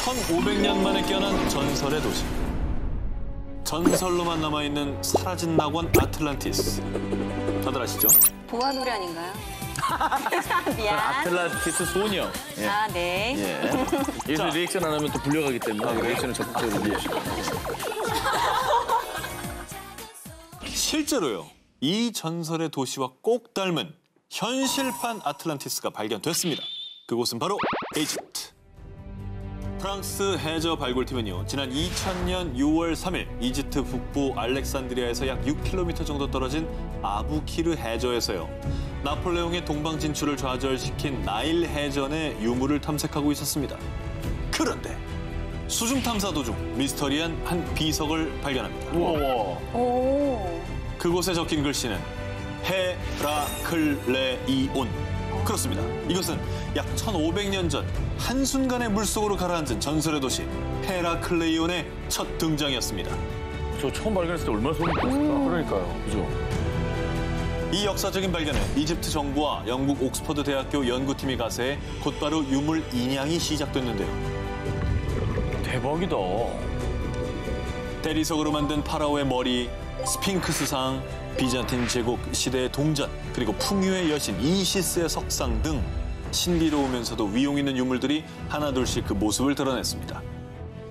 1500년 만에 깨어난 전설의 도시. 전설로만 남아있는 사라진 낙원 아틀란티스. 다들 아시죠? 보아 노래 아닌가요? 미안. 아틀란티스 소녀. 예. 아, 네. 예. 여기서 리액션 안 하면 또 불려가기 때문에 리액션을 적극적으로 해주시고. 실제로요. 이 전설의 도시와 꼭 닮은 현실판 아틀란티스가 발견됐습니다. 그곳은 바로 이집트. 프랑스 해저 발굴팀은요, 지난 2000년 6월 3일 이집트 북부 알렉산드리아에서 약 6km 정도 떨어진 아부키르 해저에서요, 나폴레옹의 동방 진출을 좌절시킨 나일 해전의 유물을 탐색하고 있었습니다. 그런데 수중 탐사 도중 미스터리한 한 비석을 발견합니다. 오. 그곳에 적힌 글씨는 헤라클레이온. 그렇습니다. 이것은 약 1500년 전 한순간에 물속으로 가라앉은 전설의 도시 헤라클레이온의 첫 등장이었습니다. 저 처음 발견했을 때 얼마나 소름 돋았을까? 그러니까요. 그죠? 이 역사적인 발견에 이집트 정부와 영국 옥스퍼드 대학교 연구팀이 가세해 곧바로 유물 인양이 시작됐는데요. 대박이다. 대리석으로 만든 파라오의 머리, 스핑크스상, 비잔틴 제국 시대의 동전, 그리고 풍요의 여신 이시스의 석상 등 신비로우면서도 위용 있는 유물들이 하나둘씩 그 모습을 드러냈습니다.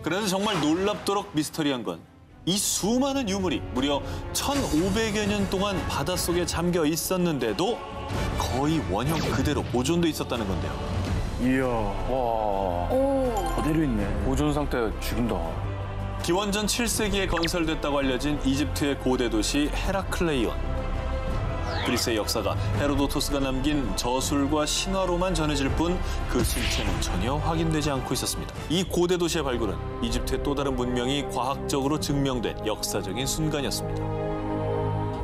그런데 정말 놀랍도록 미스터리한 건 이 수많은 유물이 무려 1500여 년 동안 바닷속에 잠겨 있었는데도 거의 원형 그대로 보존돼 있었다는 건데요. 이야, 와. 오. 그대로 있네. 보존 상태 죽인다. 기원전 7세기에 건설됐다고 알려진 이집트의 고대 도시 헤라클레이온. 그리스의 역사가 헤로도토스가 남긴 저술과 신화로만 전해질 뿐 그 실체는 전혀 확인되지 않고 있었습니다. 이 고대 도시의 발굴은 이집트의 또 다른 문명이 과학적으로 증명된 역사적인 순간이었습니다.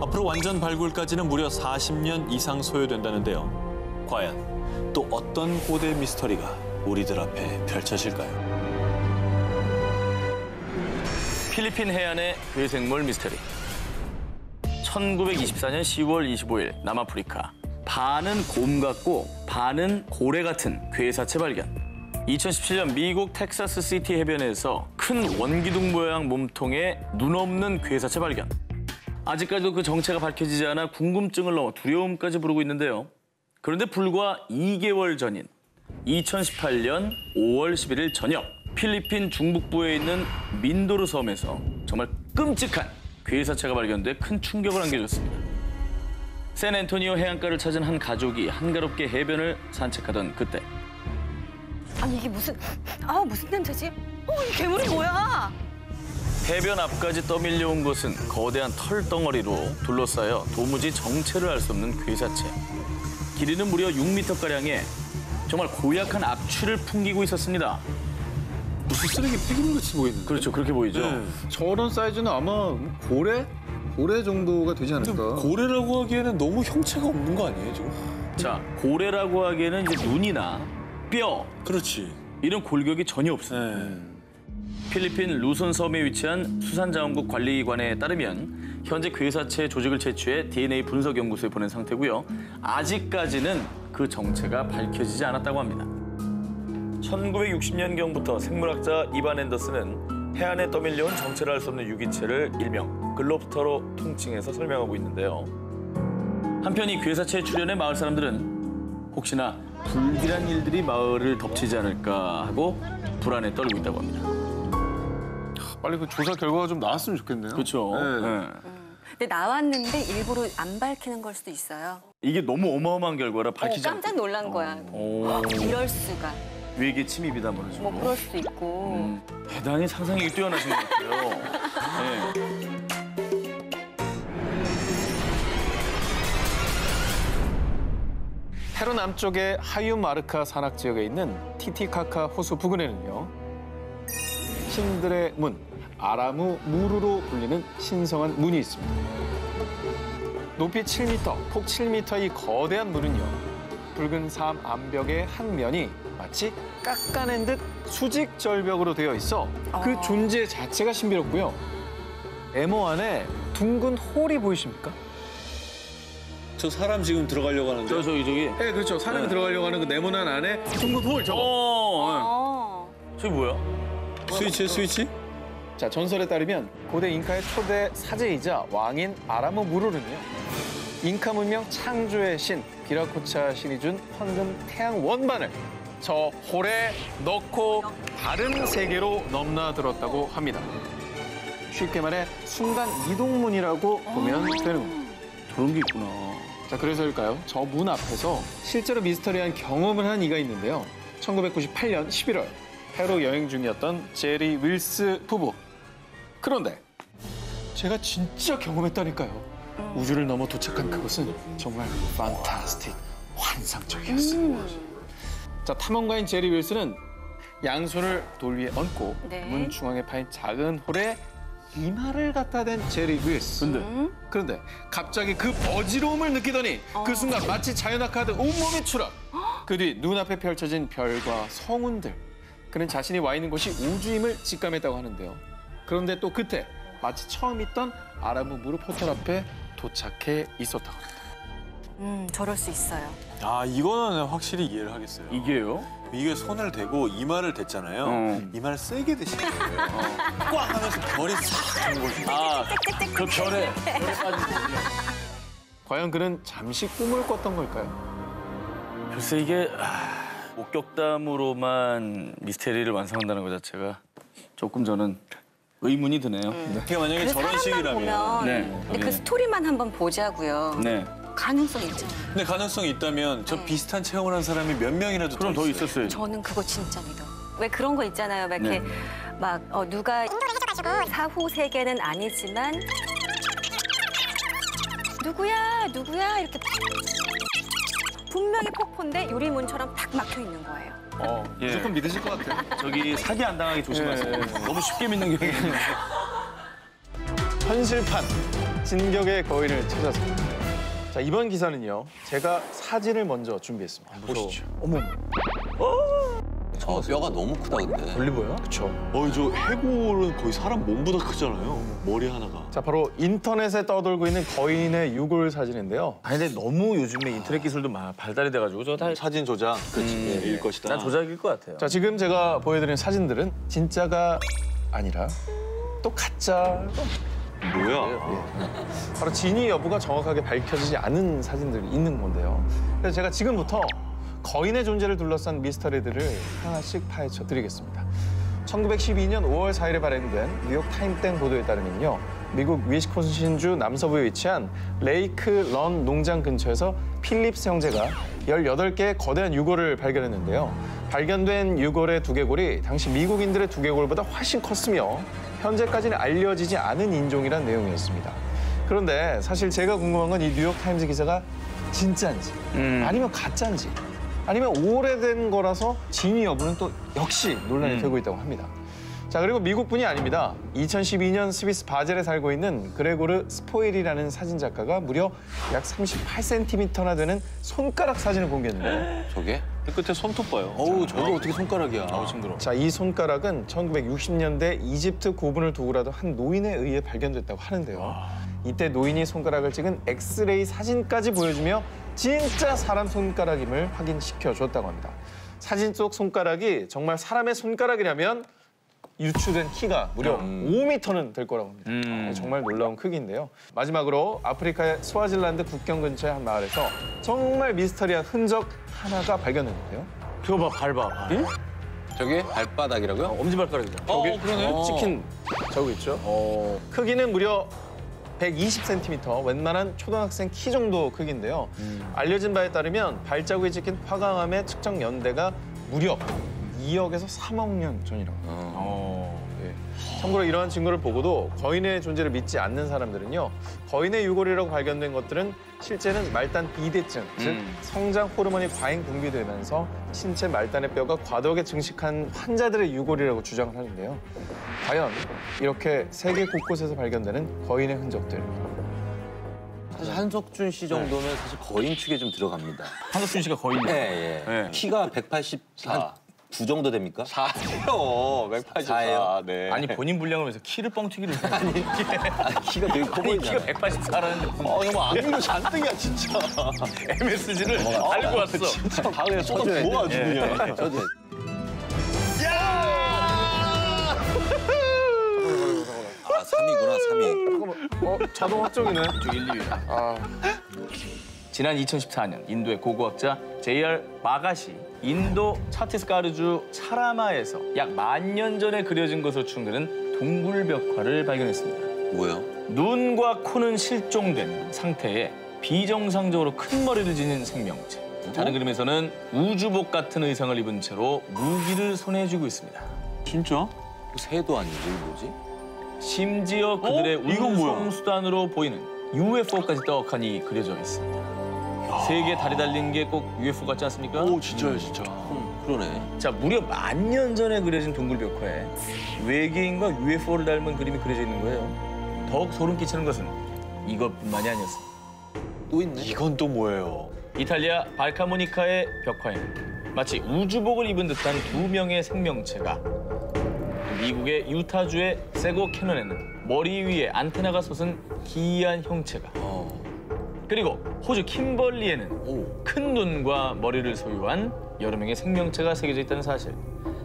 앞으로 완전 발굴까지는 무려 40년 이상 소요된다는데요. 과연 또 어떤 고대 미스터리가 우리들 앞에 펼쳐질까요? 필리핀 해안의 괴생물 미스터리. 1924년 10월 25일 남아프리카. 반은 곰 같고 반은 고래 같은 괴사체 발견. 2017년 미국 텍사스 시티 해변에서 큰 원기둥 모양 몸통에 눈 없는 괴사체 발견. 아직까지도 그 정체가 밝혀지지 않아 궁금증을 넘어 두려움까지 부르고 있는데요. 그런데 불과 2개월 전인 2018년 5월 11일 저녁, 필리핀 중북부에 있는 민도르 섬에서 정말 끔찍한 괴사체가 발견돼 큰 충격을 안겨줬습니다. 샌앤토니오 해안가를 찾은 한 가족이 한가롭게 해변을 산책하던 그때. 아니, 이게 무슨 냄새지? 이 괴물이 뭐야? 해변 앞까지 떠밀려온 것은 거대한 털덩어리로 둘러싸여 도무지 정체를 알 수 없는 괴사체. 길이는 무려 6m가량에 정말 고약한 악취를 풍기고 있었습니다. 무슨 쓰레기 폐기물 같이 보이는데? 그렇죠, 그렇게 보이죠. 네. 저런 사이즈는 아마 고래? 고래 정도가 되지 않을까? 고래라고 하기에는 너무 형체가 없는 거 아니에요, 지금? 자, 고래라고 하기에는 이제 눈이나 뼈, 그렇지. 이런 골격이 전혀 없습니다. 네. 필리핀 루손 섬에 위치한 수산자원국 관리관에 따르면 현재 괴사체 조직을 채취해 DNA 분석 연구소에 보낸 상태고요. 아직까지는 그 정체가 밝혀지지 않았다고 합니다. 1960년경부터 생물학자 이반 앤더슨은 해안에 떠밀려온 정체를 알 수 없는 유기체를 일명 글롭스터로 통칭해서 설명하고 있는데요. 한편 이 괴사체에 출연해 마을 사람들은 혹시나 불길한 일들이 마을을 덮치지 않을까 하고 불안에 떨고 있다고 합니다. 빨리 그 조사 결과가 좀 나왔으면 좋겠네요. 그렇죠. 네. 네. 근데 나왔는데 일부러 안 밝히는 걸 수도 있어요. 이게 너무 어마어마한 결과라 밝히지 않고. 깜짝 놀란 거야. 이럴 수가. 외계 침입이다 뭐죠. 뭐 그럴 수도 있고. 대단히 상상력이 뛰어나신 것 같아요. 네. 페루 남쪽의 하유마르카 산악 지역에 있는 티티카카 호수 부근에는요, 신들의 문, 아라무 무르로 불리는 신성한 문이 있습니다. 높이 7m, 폭 7m의 이 거대한 문은요, 붉은 삶 암벽의 한 면이 마치 깎아낸 듯 수직 절벽으로 되어 있어 그 존재 자체가 신비롭고요. 네모 안에 둥근 홀이 보이십니까? 저 사람 지금 들어가려고 하는데. 저기. 네, 그렇죠. 사람이 들어가려고 하는 그 네모난 안에 둥근 홀 저거. 저기 뭐야? 스위치? 자, 전설에 따르면 고대 잉카의 초대 사제이자 왕인 아라무 무르르는요. 잉카 문명 창조의 신 비라코차 신이 준 황금 태양 원반을 저 홀에 넣고 다른 세계로 넘나들었다고 합니다. 쉽게 말해 순간 이동문이라고 보면 되는 겁니다. 저런 게 있구나. 자, 그래서일까요? 저 문 앞에서 실제로 미스터리한 경험을 한 이가 있는데요. 1998년 11월 페루 여행 중이었던 제리 윌스 부부. 그런데 제가 진짜 경험했다니까요. 우주를 넘어 도착한 그곳은 정말 판타스틱, 환상적이었어요. 자, 탐험가인 제리 윌스는 양손을 돌 위에 얹고 네. 문 중앙에 파인 작은 홀에 이마를 갖다 댄 제리 윌스. 그런데 갑자기 그 어지러움을 느끼더니 그 순간 마치 자연학하듯 온몸이 추락. 그 뒤 눈앞에 펼쳐진 별과 성운들. 그는 자신이 와 있는 곳이 우주임을 직감했다고 하는데요. 그런데 또 그때 마치 처음 있던 아라무 무르 포털 앞에 도착해 있었다고 합니다. 저럴 수 있어요. 아, 이거는 확실히 이해를 하겠어요. 이게요? 이게 손을 대고 이마를 댔잖아요. 이마를 세게 대신 거예요. 꽉 하면서 별이 싹 든 거죠. 아, 그 별에 과연 그는 잠시 꿈을 꿨던 걸까요? 글쎄 이게 목격담으로만 미스테리를 완성한다는 것 자체가 조금 저는 의문이 드네요. 그러니까 만약에 그 저런 사람만 식이라면. 보면 네. 근데 그 스토리만 한번 보자고요. 네. 가능성 있잖아요. 근데 가능성이 있다면 저 비슷한 체험을 한 사람이 몇 명이라도 그럼 더 있어요. 있었어요. 저는 그거 진짜 믿어. 왜 그런 거 있잖아요. 막 이렇게 막 누가 인도를 해줘가지고 사후 세계는 아니지만 누구야 이렇게 분명히 폭포인데 유리문처럼 탁 막혀 있는 거예요. 예. 무조건 믿으실 것 같아요. 저기 사기 안 당하게 조심하세요. 너무 쉽게 믿는 게. 현실판 진격의 거인을 찾아서. 자, 이번 기사는요. 제가 사진을 먼저 준비했습니다. 보시죠. 어머. 저 뼈가 너무 크다 근데. 올리버요? 그렇죠. 저 해골은 거의 사람 몸보다 크잖아요. 머리 하나가. 자, 바로 인터넷에 떠돌고 있는 거인의 유골 사진인데요. 아니 근데 너무 요즘에 인터넷 기술도 발달이 돼가지고 저 다 사진 조작. 그렇지. 일 것이다. 난 조작일 것 같아요. 자, 지금 제가 보여드린 사진들은 진짜가 아니라 또 가짜. 뭐야? 바로 진위 여부가 정확하게 밝혀지지 않은 사진들이 있는 건데요. 그래서 제가 지금부터 거인의 존재를 둘러싼 미스터리들을 하나씩 파헤쳐 드리겠습니다. 1912년 5월 4일에 발행된 뉴욕 타임땡 보도에 따르면요. 미국 위스콘신주 남서부에 위치한 레이크 런 농장 근처에서 필립스 형제가 18개의 거대한 유골을 발견했는데요. 발견된 유골의 두개골이 당시 미국인들의 두개골보다 훨씬 컸으며 현재까지는 알려지지 않은 인종이란 내용이었습니다. 그런데 사실 제가 궁금한 건 이 뉴욕타임즈 기사가 진짜인지 아니면 가짜인지 아니면 오래된 거라서 진위 여부는 또 역시 논란이 되고 있다고 합니다. 자, 그리고 미국뿐이 아닙니다. 2012년 스위스 바젤에 살고 있는 그레고르 스포일이라는 사진작가가 무려 약 38cm나 되는 손가락 사진을 공개했는데요. 저게? 끝에 손톱 봐요. 어우 저게 어떻게 손가락이야. 징그러워. 자, 이 손가락은 1960년대 이집트 고분을 두고 라던 한 노인에 의해 발견됐다고 하는데요. 이때 노인이 손가락을 찍은 엑스레이 사진까지 보여주며 진짜 사람 손가락임을 확인시켜줬다고 합니다. 사진 속 손가락이 정말 사람의 손가락이라면 유추된 키가 무려 5m는 될 거라고 합니다. 정말 놀라운 크기인데요. 마지막으로 아프리카의 스와질란드 국경 근처의 한 마을에서 정말 미스터리한 흔적 하나가 발견됐는데요. 저거 봐, 밟아. 응? 저게 발바닥이라고요? 엄지발가락이죠. 저기 그러네. 찍힌 저거 있죠? 크기는 무려 120cm, 웬만한 초등학생 키 정도 크기인데요. 알려진 바에 따르면 발자국이 찍힌 화강암의 측정 연대가 무려 2억에서 3억 년 전이라고 합니다. 네. 참고로 이러한 증거를 보고도 거인의 존재를 믿지 않는 사람들은요. 거인의 유골이라고 발견된 것들은 실제는 말단 비대증, 즉 성장 호르몬이 과잉 분비되면서 신체 말단의 뼈가 과도하게 증식한 환자들의 유골이라고 주장을 하는데요. 과연 이렇게 세계 곳곳에서 발견되는 거인의 흔적들. 사실 한석준 씨 정도면 사실 거인 축에 좀 들어갑니다. 한석준 씨가 거인이에요. 네, 예. 네. 키가 184. 9 정도 됩니까? 4예요. 184. 4예요? 네. 아니 본인 분량을 위해서 키를 뻥튀기를 해. 키가 되게 커 보이잖아. 키가 184라는데 정말 악의도 잔뜩이야, 진짜. MSG를 알고 왔어. 다음에 쏟아 부어 아주 그냥. 저도 3위구나, 3위. 잠깐만, 자동 확정이네. 저 1, 2위야. 아, 지난 2014년 인도의 고고학자 J.R. 마가시 인도 차티스가르주 차라마에서 약 10,000년 전에 그려진 것으로 추정되는 동굴벽화를 발견했습니다. 뭐요? 눈과 코는 실종된 상태에 비정상적으로 큰 머리를 지닌 생명체. 다른 그림에서는 우주복 같은 의상을 입은 채로 무기를 손에 쥐고 있습니다. 진짜? 새도 아니고 뭐지? 심지어 그들의 이건 뭐야? 운송수단으로 보이는 UFO까지 떡하니 그려져 있습니다. 세 개 다리 달린 게 꼭 UFO 같지 않습니까? 오, 진짜요, 진짜. 그러네. 자, 무려 10,000년 전에 그려진 동굴벽화에 외계인과 UFO를 닮은 그림이 그려져 있는 거예요. 더욱 소름 끼치는 것은 이것뿐만이 아니었습니다. 또 있네. 이건 또 뭐예요? 이탈리아 발카모니카의 벽화에는 마치 우주복을 입은 듯한 2명의 생명체가, 미국의 유타주의 세고 캐년에는 머리 위에 안테나가 솟은 기이한 형체가, 그리고 호주 킴벌리에는 큰 눈과 머리를 소유한 여러 명의 생명체가 새겨져 있다는 사실.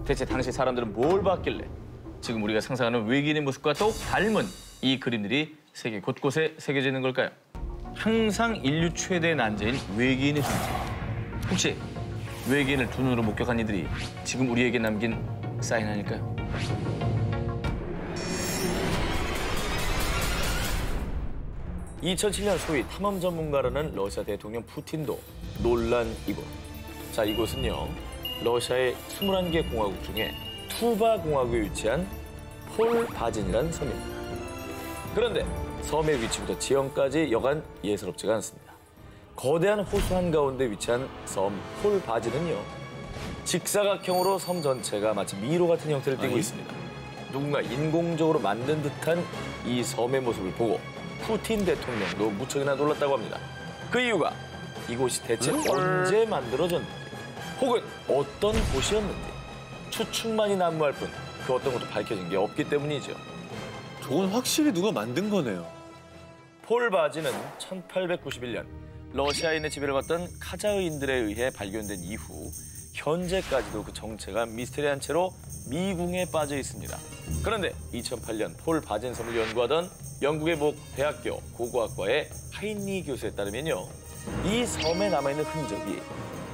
대체 당시 사람들은 뭘 봤길래 지금 우리가 상상하는 외계인의 모습과 똑 닮은 이 그림들이 세계 곳곳에 새겨져 있는 걸까요? 항상 인류 최대의 난제인 외계인의 존재. 혹시 외계인을 두 눈으로 목격한 이들이 지금 우리에게 남긴 사인 아닐까요? (2007년) 소위 탐험 전문가라는 러시아 대통령 푸틴도 놀란 이곳. 자, 이곳은요, 러시아의 21개 공화국 중에 투바 공화국에 위치한 폴바진이라는 섬입니다. 그런데 섬의 위치부터 지형까지 여간 예사롭지가 않습니다. 거대한 호수 한가운데 위치한 섬 폴바진은요, 직사각형으로 섬 전체가 마치 미로 같은 형태를 띠고 있습니다. 누군가 인공적으로 만든 듯한 이 섬의 모습을 보고 푸틴 대통령도 무척이나 놀랐다고 합니다. 그 이유가 이곳이 대체 언제 만들어졌는지, 혹은 어떤 곳이었는지 추측만이 난무할 뿐 그 어떤 것도 밝혀진 게 없기 때문이죠. 저건 확실히 누가 만든 거네요. 폴바지는 1891년 러시아인의 지배를 받던 카자흐인들에 의해 발견된 이후 현재까지도 그 정체가 미스테리한 채로 미궁에 빠져 있습니다. 그런데 2008년 폴바진 섬을 연구하던 영국의 모 대학교 고고학과의 하인리 교수에 따르면요, 이 섬에 남아있는 흔적이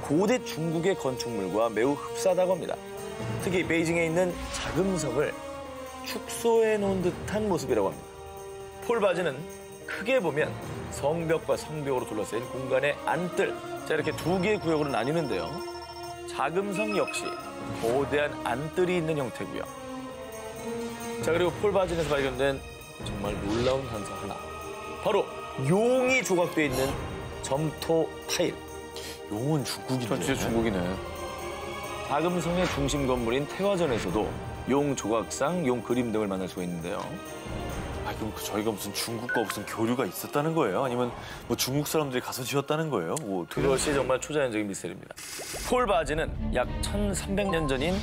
고대 중국의 건축물과 매우 흡사하다고 합니다. 특히 베이징에 있는 자금성을 축소해 놓은 듯한 모습이라고 합니다. 폴바지는 크게 보면 성벽과 성벽으로 둘러싸인 공간의 안뜰, 자, 이렇게 두 개의 구역으로 나뉘는데요. 자금성 역시 거대한 안뜰이 있는 형태고요. 자, 그리고 폴바진에서 발견된 정말 놀라운 현상 하나. 바로 용이 조각되어 있는 점토 타일. 용은 중국인데. 전 진짜 중국이네. 자금성의 중심 건물인 태화전에서도 용 조각상, 용 그림 등을 만날 수가 있는데요. 아, 그럼 저희가 무슨 중국과 무슨 교류가 있었다는 거예요? 아니면 뭐 중국 사람들이 가서 지었다는 거예요? 뭐 어떻게... 그것이 정말 초자연적인 미스터리입니다. 폴바지는 약 1300년 전인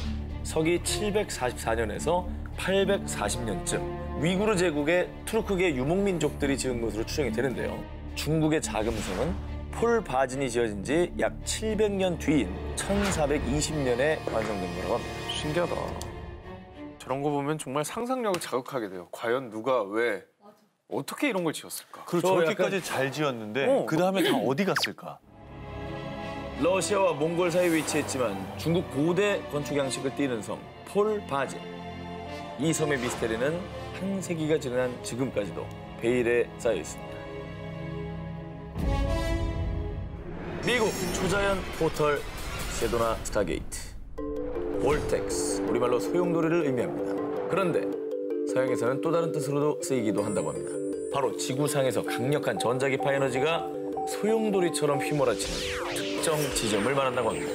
서기 744년에서 840년쯤 위구르 제국의 투르크계 유목민족들이 지은 것으로 추정이 되는데요. 중국의 자금성은 폴바진이 지어진 지 약 700년 뒤인 1420년에 완성된 거라고 합니다. 신기하다. 저런 거 보면 정말 상상력을 자극하게 돼요. 과연 누가 왜 어떻게 이런 걸 지었을까? 그리고 저렇게까지 잘 지었는데 그 다음에 다 어디 갔을까? 러시아와 몽골 사이에 위치했지만 중국 고대 건축 양식을 띠는 섬 폴바진. 이 섬의 미스테리는 한 세기가 지난 지금까지도 베일에 쌓여 있습니다. 미국 초자연 포털 세도나 스타게이트. 볼텍스, 우리말로 소용돌이를 의미합니다. 그런데 서양에서는 또 다른 뜻으로도 쓰이기도 한다고 합니다. 바로 지구상에서 강력한 전자기파 에너지가 소용돌이처럼 휘몰아치는 특정 지점을 말한다고 합니다.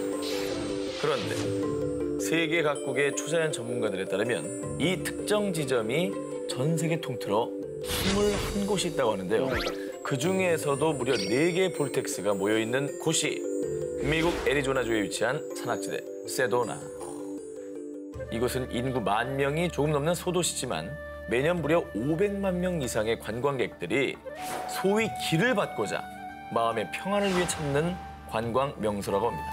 그런데 세계 각국의 초자연 전문가들에 따르면 이 특정 지점이 전 세계 통틀어 21곳이 있다고 하는데요. 그 중에서도 무려 4개의 볼텍스가 모여있는 곳이 미국 애리조나주에 위치한 산악지대 세도나. 이곳은 인구 10,000명이 조금 넘는 소도시지만 매년 무려 500만 명 이상의 관광객들이 소위 길을 받고자 마음의 평안을 위해 찾는 관광 명소라고 합니다.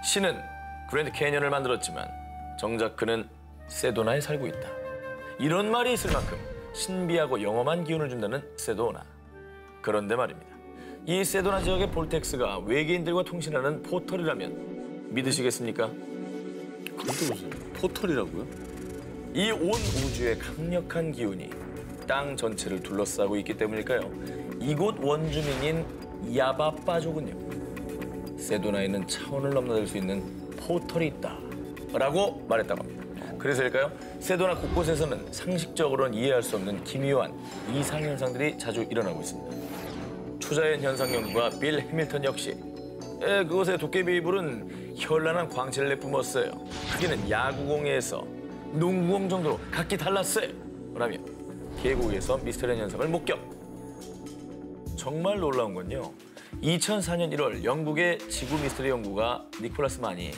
신은 그랜드 캐니언을 만들었지만 정작 그는 세도나에 살고 있다. 이런 말이 있을 만큼 신비하고 영험한 기운을 준다는 세도나. 그런데 말입니다. 이 세도나 지역의 볼텍스가 외계인들과 통신하는 포털이라면 믿으시겠습니까? 그게 무슨 포털이라고요? 이 온 우주의 강력한 기운이 땅 전체를 둘러싸고 있기 때문일까요? 이곳 원주민인 야바빠족은요. 세도나에는 차원을 넘나들 수 있는 포털이 있다라고 말했다고 합니다. 그래서일까요? 세도나 곳곳에서는 상식적으로는 이해할 수 없는 기묘한 이상현상들이 자주 일어나고 있습니다. 초자연 현상 연구가 빌 해밀턴 역시 그곳의 도깨비 이불은 현란한 광채를 내뿜었어요. 크기는 야구공에서 농구공 정도로 각기 달랐어요. 라며 계곡에서 미스터리한 현상을 목격. 정말 놀라운 건요. 2004년 1월 영국의 지구 미스터리 연구가 니콜라스 만이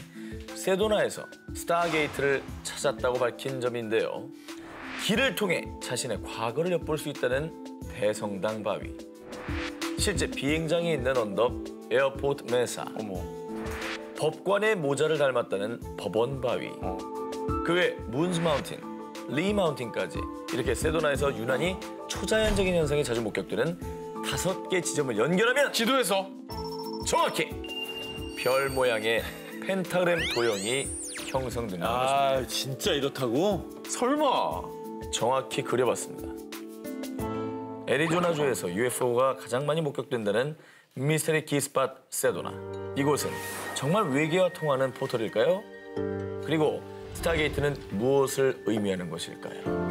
세도나에서 스타게이트를 찾았다고 밝힌 점인데요. 길을 통해 자신의 과거를 엿볼 수 있다는 대성당 바위. 실제 비행장이 있는 언덕 에어포트 메사. 법관의 모자를 닮았다는 법원 바위. 그 외 문스 마운틴, 리 마운틴까지 이렇게 세도나에서 유난히 초자연적인 현상이 자주 목격되는 5개 지점을 연결하면 지도에서 정확히 별 모양의 펜타그램 도형이 형성된다는 것입니다. 진짜 이렇다고? 설마 정확히 그려봤습니다. 애리조나주에서 UFO가 가장 많이 목격된다는 미스터리 키스팟 세도나. 이곳은 정말 외계와 통하는 포털일까요? 그리고 스타게이트는 무엇을 의미하는 것일까요?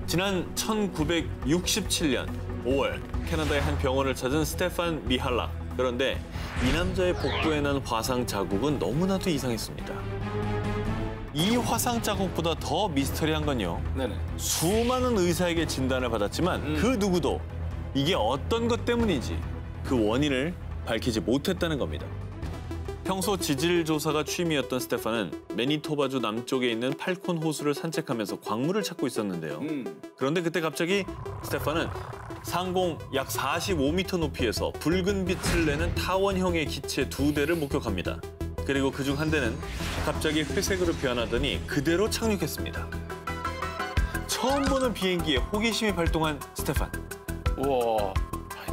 지난 1967년 5월 캐나다의 한 병원을 찾은 스테판 미할락. 그런데 이 남자의 복부에 난 화상 자국은 너무나도 이상했습니다. 이 화상 자국보다 더 미스터리한 건요. 네네. 수많은 의사에게 진단을 받았지만 그 누구도 이게 어떤 것 때문인지 그 원인을 밝히지 못했다는 겁니다. 평소 지질 조사가 취미였던 스테판은 매니토바주 남쪽에 있는 팔콘 호수를 산책하면서 광물을 찾고 있었는데요. 그런데 그때 갑자기 스테판은 상공 약 45m 높이에서 붉은 빛을 내는 타원형의 기체 2대를 목격합니다. 그리고 그중 한 대는 갑자기 회색으로 변하더니 그대로 착륙했습니다. 처음 보는 비행기에 호기심이 발동한 스테판. 우와,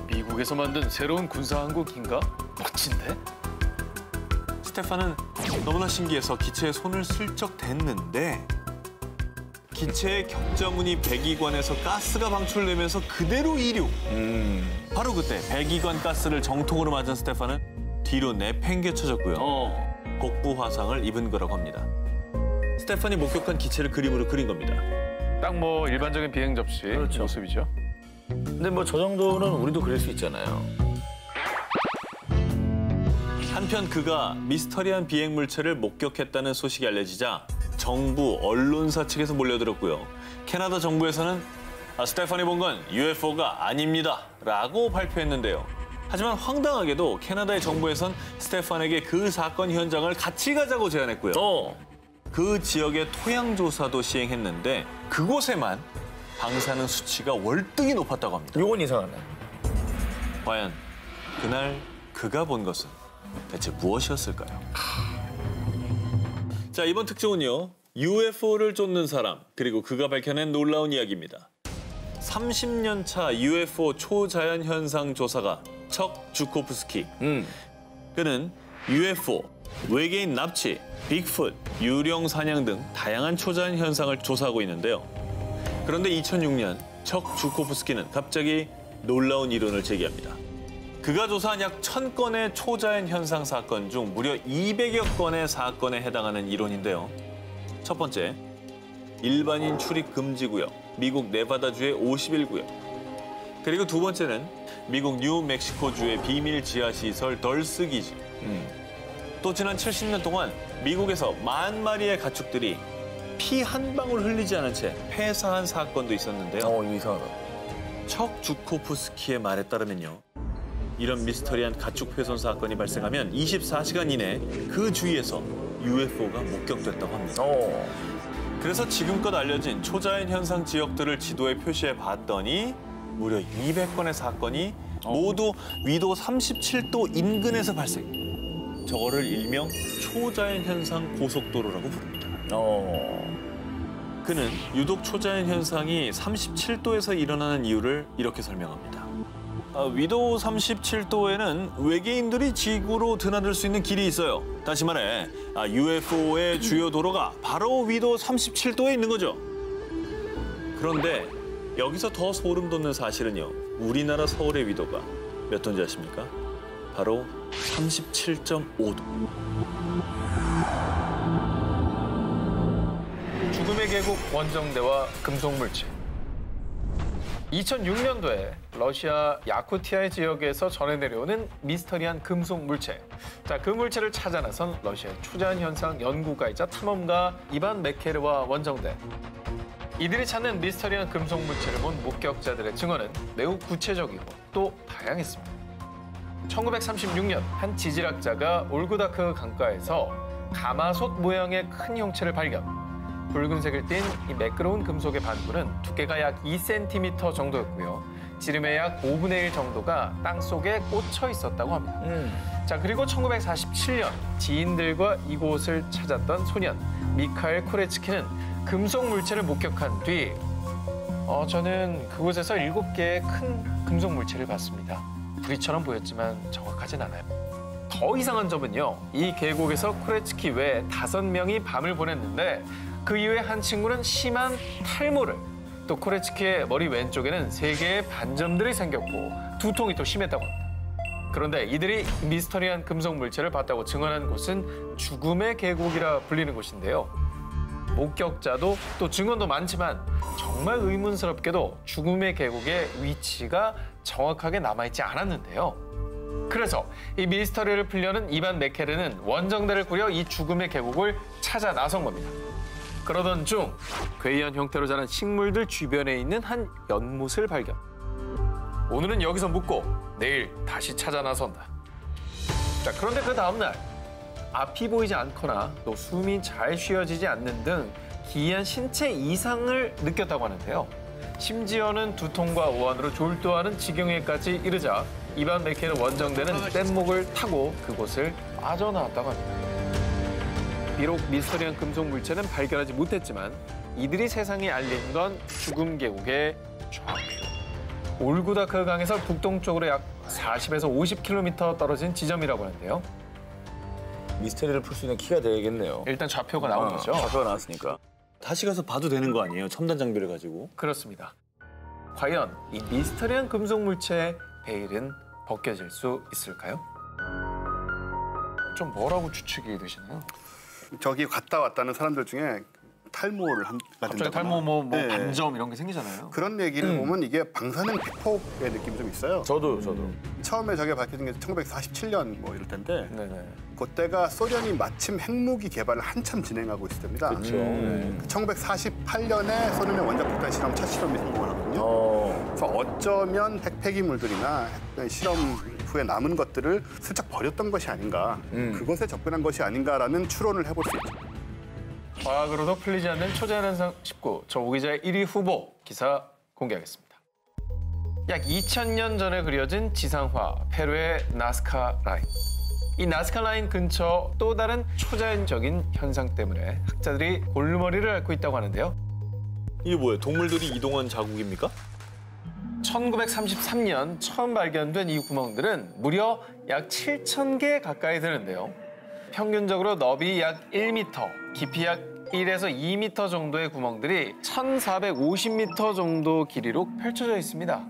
미국에서 만든 새로운 군사항공기인가? 멋진데? 스테판은 너무나 신기해서 기체에 손을 슬쩍 댔는데 기체의 격자무늬 배기관에서 가스가 방출되면서 그대로 이륙. 바로 그때 배기관 가스를 정통으로 맞은 스테판은 뒤로 내팽개쳐졌고요. 복부 화상을 입은 거라고 합니다. 스테판이 목격한 기체를 그림으로 그린 겁니다. 딱 뭐 일반적인 비행 접시 그렇죠. 모습이죠. 근데 뭐 저 정도는 우리도 그릴 수 있잖아요. 한편 그가 미스터리한 비행 물체를 목격했다는 소식이 알려지자 정부, 언론사 측에서 몰려들었고요. 캐나다 정부에서는 스테판이 본 건 UFO가 아닙니다 라고 발표했는데요. 하지만 황당하게도 캐나다의 정부에선 스테판에게 그 사건 현장을 같이 가자고 제안했고요. 그 지역의 토양 조사도 시행했는데 그곳에만 방사능 수치가 월등히 높았다고 합니다. 요건 이상하네. 과연 그날 그가 본 것은 대체 무엇이었을까요? 자, 이번 특종은요. UFO를 쫓는 사람, 그리고 그가 밝혀낸 놀라운 이야기입니다. 30년 차 UFO 초자연 현상 조사가 척 주코프스키. 그는 UFO, 외계인 납치, 빅풋, 유령 사냥 등 다양한 초자연 현상을 조사하고 있는데요. 그런데 2006년 척 주코프스키는 갑자기 놀라운 이론을 제기합니다. 그가 조사한 약 1000건의 초자연 현상 사건 중 무려 200여 건의 사건에 해당하는 이론인데요. 첫 번째, 일반인 출입 금지 구역, 미국 네바다주의 51구역. 그리고 두 번째는 미국 뉴멕시코주의 비밀 지하시설 덜스 기지. 또 지난 70년 동안 미국에서 10,000마리의 가축들이 피 한 방울 흘리지 않은 채 폐사한 사건도 있었는데요. 이거 이상하다. 척 주코프스키의 말에 따르면요. 이런 미스터리한 가축 훼손 사건이 발생하면 24시간 이내 그 주위에서 UFO가 목격됐다고 합니다. 그래서 지금껏 알려진 초자연 현상 지역들을 지도에 표시해 봤더니 무려 200건의 사건이 모두 위도 37도 인근에서 발생. 저거를 일명 초자연 현상 고속도로라고 부릅니다. 그는 유독 초자연 현상이 37도에서 일어나는 이유를 이렇게 설명합니다. 위도 37도에는 외계인들이 지구로 드나들 수 있는 길이 있어요. 다시 말해 UFO의 주요 도로가 바로 위도 37도에 있는 거죠. 그런데 여기서 더 소름 돋는 사실은요. 우리나라 서울의 위도가 몇 도인지 아십니까? 바로 37.5도. 죽음의 계곡 원정대와 금속물체. 2006년도에 러시아 야쿠티아 지역에서 전해 내려오는 미스터리한 금속물체. 자, 그 물체를 찾아 나선 러시아 초자연 현상 연구가이자 탐험가 이반 메케르와 원정대. 이들이 찾는 미스터리한 금속물체를 본 목격자들의 증언은 매우 구체적이고 또 다양했습니다. 1936년 한 지질학자가 올구다크 강가에서 가마솥 모양의 큰 형체를 발견. 붉은색을 띤 이 매끄러운 금속의 반구는 두께가 약 2cm 정도였고요. 지름의 약 5분의 1 정도가 땅속에 꽂혀 있었다고 합니다. 자, 그리고 1947년 지인들과 이곳을 찾았던 소년 미카엘 코레츠키는 금속 물체를 목격한 뒤 저는 그곳에서 7개의 큰 금속 물체를 봤습니다. 부리처럼 보였지만 정확하진 않아요. 더 이상한 점은요. 이 계곡에서 코레츠키 외에 5명이 밤을 보냈는데 그 이후에 한 친구는 심한 탈모를, 또 코레츠키의 머리 왼쪽에는 3개의 반점들이 생겼고 두통이 또 심했다고 합니다. 그런데 이들이 미스터리한 금속 물체를 봤다고 증언한 곳은 죽음의 계곡이라 불리는 곳인데요. 목격자도 또 증언도 많지만 정말 의문스럽게도 죽음의 계곡의 위치가 정확하게 남아있지 않았는데요. 그래서 이 미스터리를 풀려는 이반 메케르는 원정대를 꾸려 이 죽음의 계곡을 찾아 나선 겁니다. 그러던 중 괴이한 형태로 자란 식물들 주변에 있는 한 연못을 발견. 오늘은 여기서 묵고 내일 다시 찾아 나선다. 자, 그런데 그 다음날 앞이 보이지 않거나 또 숨이 잘 쉬어지지 않는 등 기이한 신체 이상을 느꼈다고 하는데요. 심지어는 두통과 오한으로 졸도하는 지경에까지 이르자 이반 메케르 원정대는 뗏목을 타고 그곳을 빠져나왔다고 합니다. 비록 미스터리한 금속 물체는 발견하지 못했지만 이들이 세상에 알린 건 죽음 계곡의 좌표. 올구다크 강에서 북동쪽으로 약 40에서 50km 떨어진 지점이라고 하는데요. 미스터리를 풀 수 있는 키가 되겠네요. 일단 좌표가 나온 거죠. 좌표가 나왔으니까. 다시 가서 봐도 되는 거 아니에요? 첨단 장비를 가지고. 그렇습니다. 과연 이 미스터리한 금속 물체의 베일은 벗겨질 수 있을까요? 좀 뭐라고 추측이 되시나요? 저기 갔다 왔다는 사람들 중에 탈모를 하게 갑자기 된다거나 탈모, 네. 반점 이런 게 생기잖아요. 그런 얘기를 보면 이게 방사능 피폭의 느낌이 좀 있어요. 저도. 처음에 저게 밝혀진 게 1947년 뭐 이럴 때인데 네네. 그때가 소련이 마침 핵무기 개발을 한참 진행하고 있을 때입니다. 그렇죠. 1948년에 소련의 원자폭탄 실험 첫 실험이 성공을 하거든요. 그래서 어쩌면 핵 폐기물들이나 핵 실험 후에 남은 것들을 슬쩍 버렸던 것이 아닌가, 그것에 접근한 것이 아닌가라는 추론을 해볼 수 있죠. 과학으로도 풀리지 않는 초자연 현상 19, 저 오 기자의 1위 후보 기사 공개하겠습니다. 약 2000년 전에 그려진 지상화, 페루의 나스카 라인. 이 나스카 라인 근처 또 다른 초자연적인 현상 때문에 학자들이 골머리를 앓고 있다고 하는데요. 이게 뭐예요? 동물들이 이동한 자국입니까? 1933년 처음 발견된 이 구멍들은 무려 약 7,000개 가까이 되는데요. 평균적으로 너비 약 1m, 깊이 약 1에서 2m 정도의 구멍들이 1,450m 정도 길이로 펼쳐져 있습니다.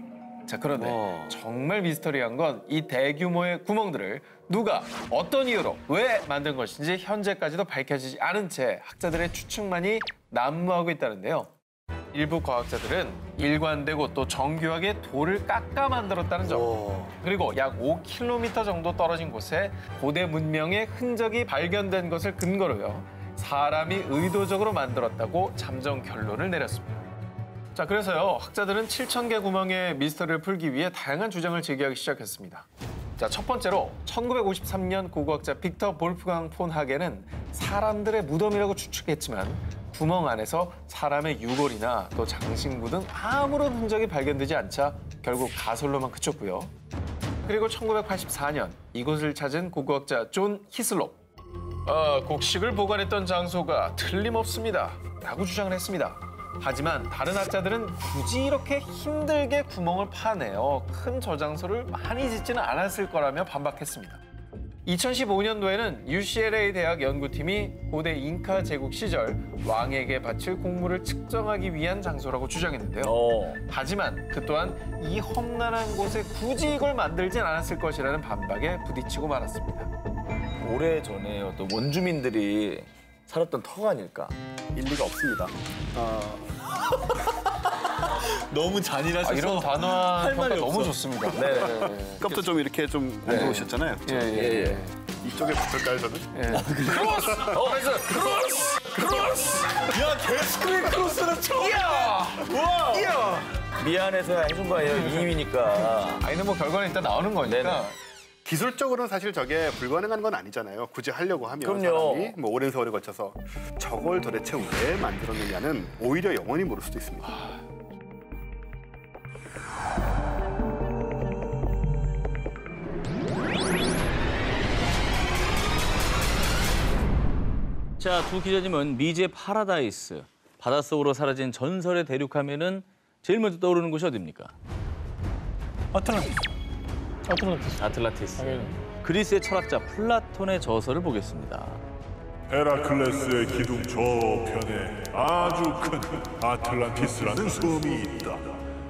자, 그런데 정말 미스터리한 건 이 대규모의 구멍들을 누가 어떤 이유로 왜 만든 것인지 현재까지도 밝혀지지 않은 채 학자들의 추측만이 난무하고 있다는데요. 일부 과학자들은 일관되고 또 정교하게 돌을 깎아 만들었다는 점, 그리고 약 5km 정도 떨어진 곳에 고대 문명의 흔적이 발견된 것을 근거로요, 사람이 의도적으로 만들었다고 잠정 결론을 내렸습니다. 자, 그래서요, 학자들은 7,000개 구멍의 미스터리를 풀기 위해 다양한 주장을 제기하기 시작했습니다. 자, 첫 번째로 1953년 고고학자 빅터 볼프강 폰 하겐은 사람들의 무덤이라고 추측했지만 구멍 안에서 사람의 유골이나 또 장신구 등 아무런 흔적이 발견되지 않자 결국 가설로만 그쳤고요. 그리고 1984년 이곳을 찾은 고고학자 존 히슬롭. 곡식을 보관했던 장소가 틀림없습니다 라고 주장을 했습니다. 하지만 다른 학자들은 굳이 이렇게 힘들게 구멍을 파내어 큰 저장소를 많이 짓지는 않았을 거라며 반박했습니다. 2015년도에는 UCLA 대학 연구팀이 고대 잉카 제국 시절 왕에게 바칠 곡물을 측정하기 위한 장소라고 주장했는데요. 하지만 그 또한 이 험난한 곳에 굳이 이걸 만들진 않았을 것이라는 반박에 부딪히고 말았습니다. 오래전에 어떤 원주민들이 살았던 터가 아닐까? 일리가 없습니다. 너무 잔인하셔서 이런 단어한 할 말이 평가 너무 없어. 좋습니다. 아까부터 좀 이렇게 좀 공부하셨잖아요. 예. 이쪽에 붙을까요, 저는? 크로스! 야, 데스크의 크로스는 처음이야. 미안해서 해준 거예요. 2위니까. 아니, 뭐 결과는 일단 나오는 거니까. 네네. 기술적으로는 사실 저게 불가능한 건 아니잖아요. 굳이 하려고 하면 그럼요. 사람이 뭐 오랜 세월을 거쳐서 저걸 도대체 왜 만들었느냐는 오히려 영원히 모를 수도 있습니다. 자, 두 기자님은 미지의 파라다이스, 바닷속으로 사라진 전설의 대륙하면은 제일 먼저 떠오르는 곳이 어디입니까? 아틀란티스. 그리스의 철학자 플라톤의 저서를 보겠습니다. 헤라클레스의 기둥 저편에 아주 큰 아틀란티스라는 섬이 있다.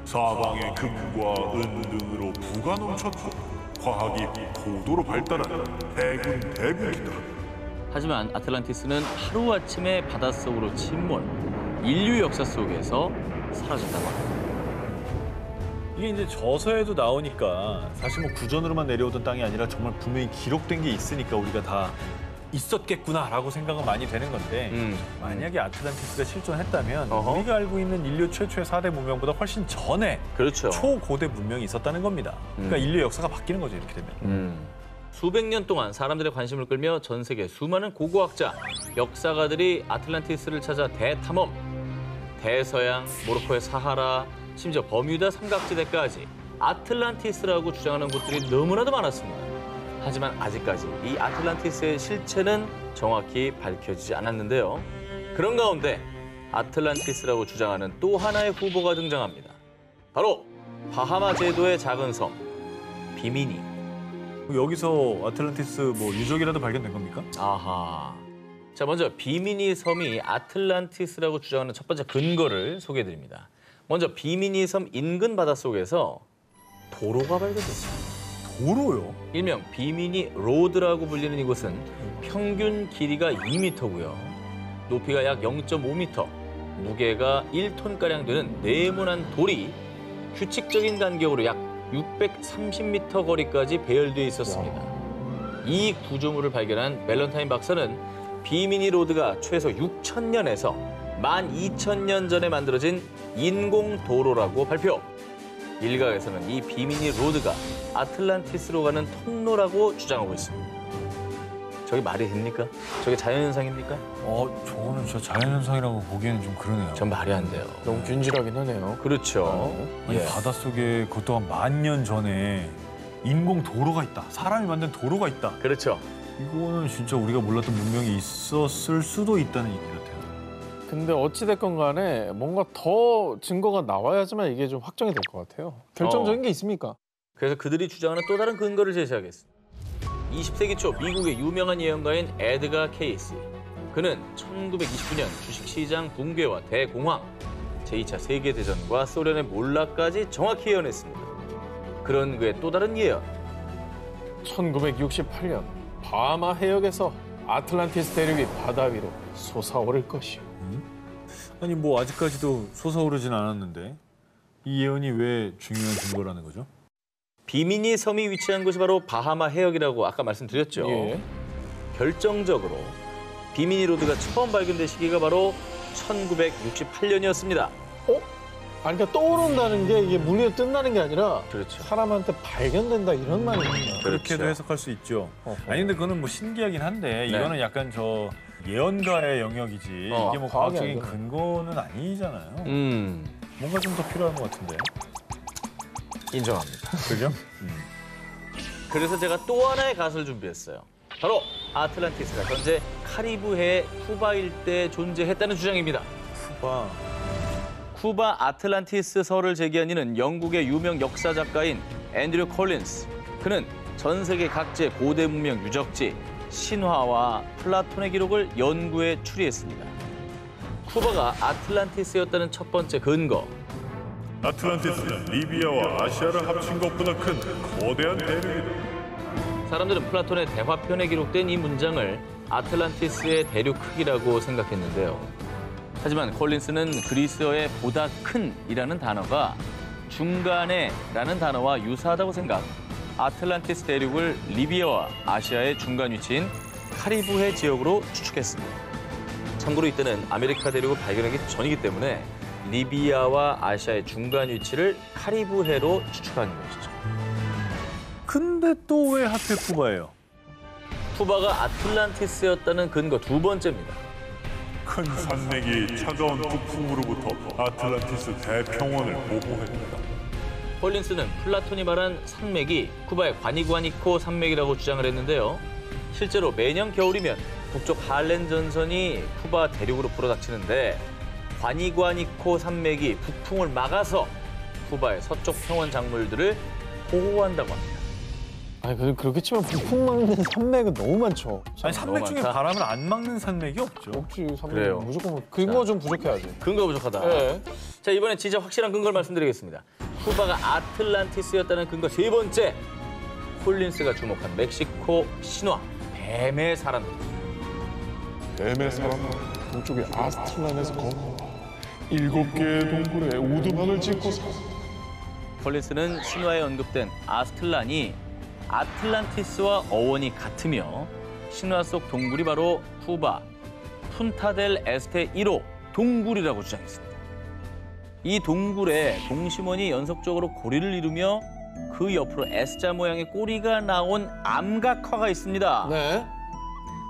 사방에 금과 은 등으로 부가 넘쳤고 과학이 고도로 발달한 대국이다. 하지만 아틀란티스는 하루아침에 바닷속으로 침몰, 인류 역사 속에서 사라졌다고 합니다. 이게 이제 저서에도 나오니까 사실 뭐 구전으로만 내려오던 땅이 아니라 정말 분명히 기록된 게 있으니까 우리가 다 있었겠구나라고 생각은 많이 되는 건데 만약에 아틀란티스가 실존했다면 우리가 알고 있는 인류 최초의 4대 문명보다 훨씬 전에 그렇죠. 초고대 문명이 있었다는 겁니다. 그러니까 인류 역사가 바뀌는 거죠, 이렇게 되면. 수백 년 동안 사람들의 관심을 끌며 전 세계 수많은 고고학자, 역사가들이 아틀란티스를 찾아 대탐험, 대서양, 모로코의 사하라, 심지어 버뮤다 삼각지대까지 아틀란티스라고 주장하는 곳들이 너무나도 많았습니다. 하지만 아직까지 이 아틀란티스의 실체는 정확히 밝혀지지 않았는데요. 그런 가운데 아틀란티스라고 주장하는 또 하나의 후보가 등장합니다. 바로 바하마 제도의 작은 섬, 비미니. 여기서 아틀란티스 뭐 유적이라도 발견된 겁니까? 아하. 자, 먼저 비미니 섬이 아틀란티스라고 주장하는 첫 번째 근거를 소개해드립니다. 먼저 비미니 섬 인근 바닷속에서 도로가 발견됐습니다. 도로요? 일명 비미니 로드라고 불리는 이곳은 평균 길이가 2m고요. 높이가 약 0.5m, 무게가 1톤가량 되는 네모난 돌이 규칙적인 간격으로 약 630m 거리까지 배열되어 있었습니다. 이 구조물을 발견한 밸런타인 박사는 비미니 로드가 최소 6,000년에서 12,000년 전에 만들어진 인공 도로라고 발표. 일각에서는 이 비미니 로드가 아틀란티스로 가는 통로라고 주장하고 있습니다. 저게 말이 됩니까? 저게 자연현상입니까? 저거는 진짜 자연현상이라고 보기에는 좀 그러네요. 전 말이 안 돼요. 너무 균질하긴 하네요. 그렇죠. 아니, 바닷속에 그것도 한 10,000년 전에 인공 도로가 있다. 사람이 만든 도로가 있다. 그렇죠. 이거는 진짜 우리가 몰랐던 문명이 있었을 수도 있다는 얘기 같아요. 근데 어찌됐건 간에 뭔가 더 증거가 나와야지만 이게 좀 확정이 될 것 같아요. 결정적인 게 있습니까? 그래서 그들이 주장하는 또 다른 근거를 제시하겠습니다. 20세기 초 미국의 유명한 예언가인 에드가 케이시. 그는 1929년 주식시장 붕괴와 대공황, 제2차 세계대전과 소련의 몰락까지 정확히 예언했습니다. 그런 그의 또 다른 예언. 1968년 바하마 해역에서 아틀란티스 대륙이 바다 위로 솟아오를 것이요. 아니 뭐 아직까지도 솟아오르진 않았는데 이 예언이 왜 중요한 증거라는 거죠? 비미니 섬이 위치한 곳이 바로 바하마 해역이라고 아까 말씀드렸죠. 예. 결정적으로 비미니 로드가 처음 발견된 시기가 바로 1968년이었습니다. 아니, 그러니까 떠오른다는 게 이게 물리에 뜬다는 게 아니라 그렇죠. 사람한테 발견된다 이런 말이에요. 그렇게도 해석할 수 있죠. 아니 근데 그거는 뭐 신기하긴 한데 이거는 약간 저 예언가의 영역이지 이게 뭐 과학적인 근거는 아니잖아요. 뭔가 좀 더 필요한 것 같은데. 인정합니다. 그죠? 그래서 제가 또 하나의 갓을 준비했어요. 바로 아틀란티스가 현재 카리브해 쿠바 일대에 존재했다는 주장입니다. 쿠바 아틀란티스설을 제기한 이는 영국의 유명 역사 작가인 앤드류 콜린스. 그는 전 세계 각지의 고대 문명 유적지, 신화와 플라톤의 기록을 연구해 추리했습니다. 쿠바가 아틀란티스였다는 첫 번째 근거. 아틀란티스는 리비아와 아시아를 합친 것보다 큰 거대한 대륙이다. 사람들은 플라톤의 대화편에 기록된 이 문장을 아틀란티스의 대륙 크기라고 생각했는데요. 하지만 콜린스는 그리스어의 보다 큰이라는 단어가 중간에라는 단어와 유사하다고 생각, 아틀란티스 대륙을 리비아와 아시아의 중간 위치인 카리브해 지역으로 추측했습니다. 참고로 이때는 아메리카 대륙을 발견하기 전이기 때문에 리비아와 아시아의 중간 위치를 카리브해로 추측한 것이죠. 근데 또 왜 하필 쿠바예요? 쿠바가 아틀란티스였다는 근거 두 번째입니다. 큰 산맥이 차가운 북풍으로부터 아틀란티스 대평원을 보호했다. 콜린스는 플라톤이 말한 산맥이 쿠바의 과니구아니코 산맥이라고 주장을 했는데요. 실제로 매년 겨울이면 북쪽 할렌 전선이 쿠바 대륙으로 불어닥치는데 과니구아니코 산맥이 북풍을 막아서 쿠바의 서쪽 평원 작물들을 보호한다고 합니다. 아니 그렇게 치면 북풍 막는 산맥은 너무 많죠. 아니 산맥 중에 많다. 바람을 안 막는 산맥이 없죠. 없지 산맥 그래요. 무조건 근거 좀 부족해야지. 근거가 부족하다. 네. 자, 이번엔 진짜 확실한 근거를 말씀드리겠습니다. 쿠바가 아틀란티스였다는 근거 세 번째. 콜린스가 주목한 멕시코 신화 뱀의 사람들. 뱀의 사람은 동쪽의 아스틀란에서 건너 7개의 동굴에 우두막을 짓고 살아. 콜린스는 신화에 언급된 아스틀란이 아틀란티스와 어원이 같으며 신화 속 동굴이 바로 쿠바 푼타델 에스테 1호 동굴이라고 주장했습니다. 이 동굴에 동심원이 연속적으로 고리를 이루며 그 옆으로 S자 모양의 꼬리가 나온 암각화가 있습니다. 네.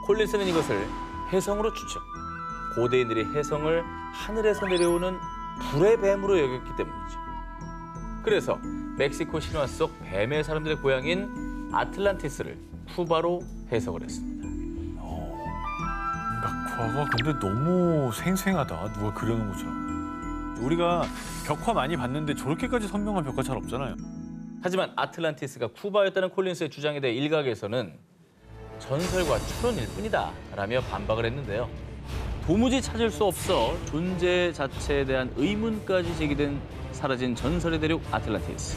콜린스는 이것을 혜성으로 추측. 고대인들이 혜성을 하늘에서 내려오는 불의 뱀으로 여겼기 때문이죠. 그래서 멕시코 신화 속 뱀의 사람들의 고향인 아틀란티스를 쿠바로 해석을 했습니다. 각화가 근데 너무 생생하다. 누가 그려놓은 것처럼. 우리가 벽화 많이 봤는데 저렇게까지 선명한 벽화 잘 없잖아요. 하지만 아틀란티스가 쿠바였다는 콜린스의 주장에 대해 일각에서는 전설과 추론일 뿐이다 라며 반박을 했는데요. 도무지 찾을 수 없어 존재 자체에 대한 의문까지 제기된 사라진 전설의 대륙 아틀란티스.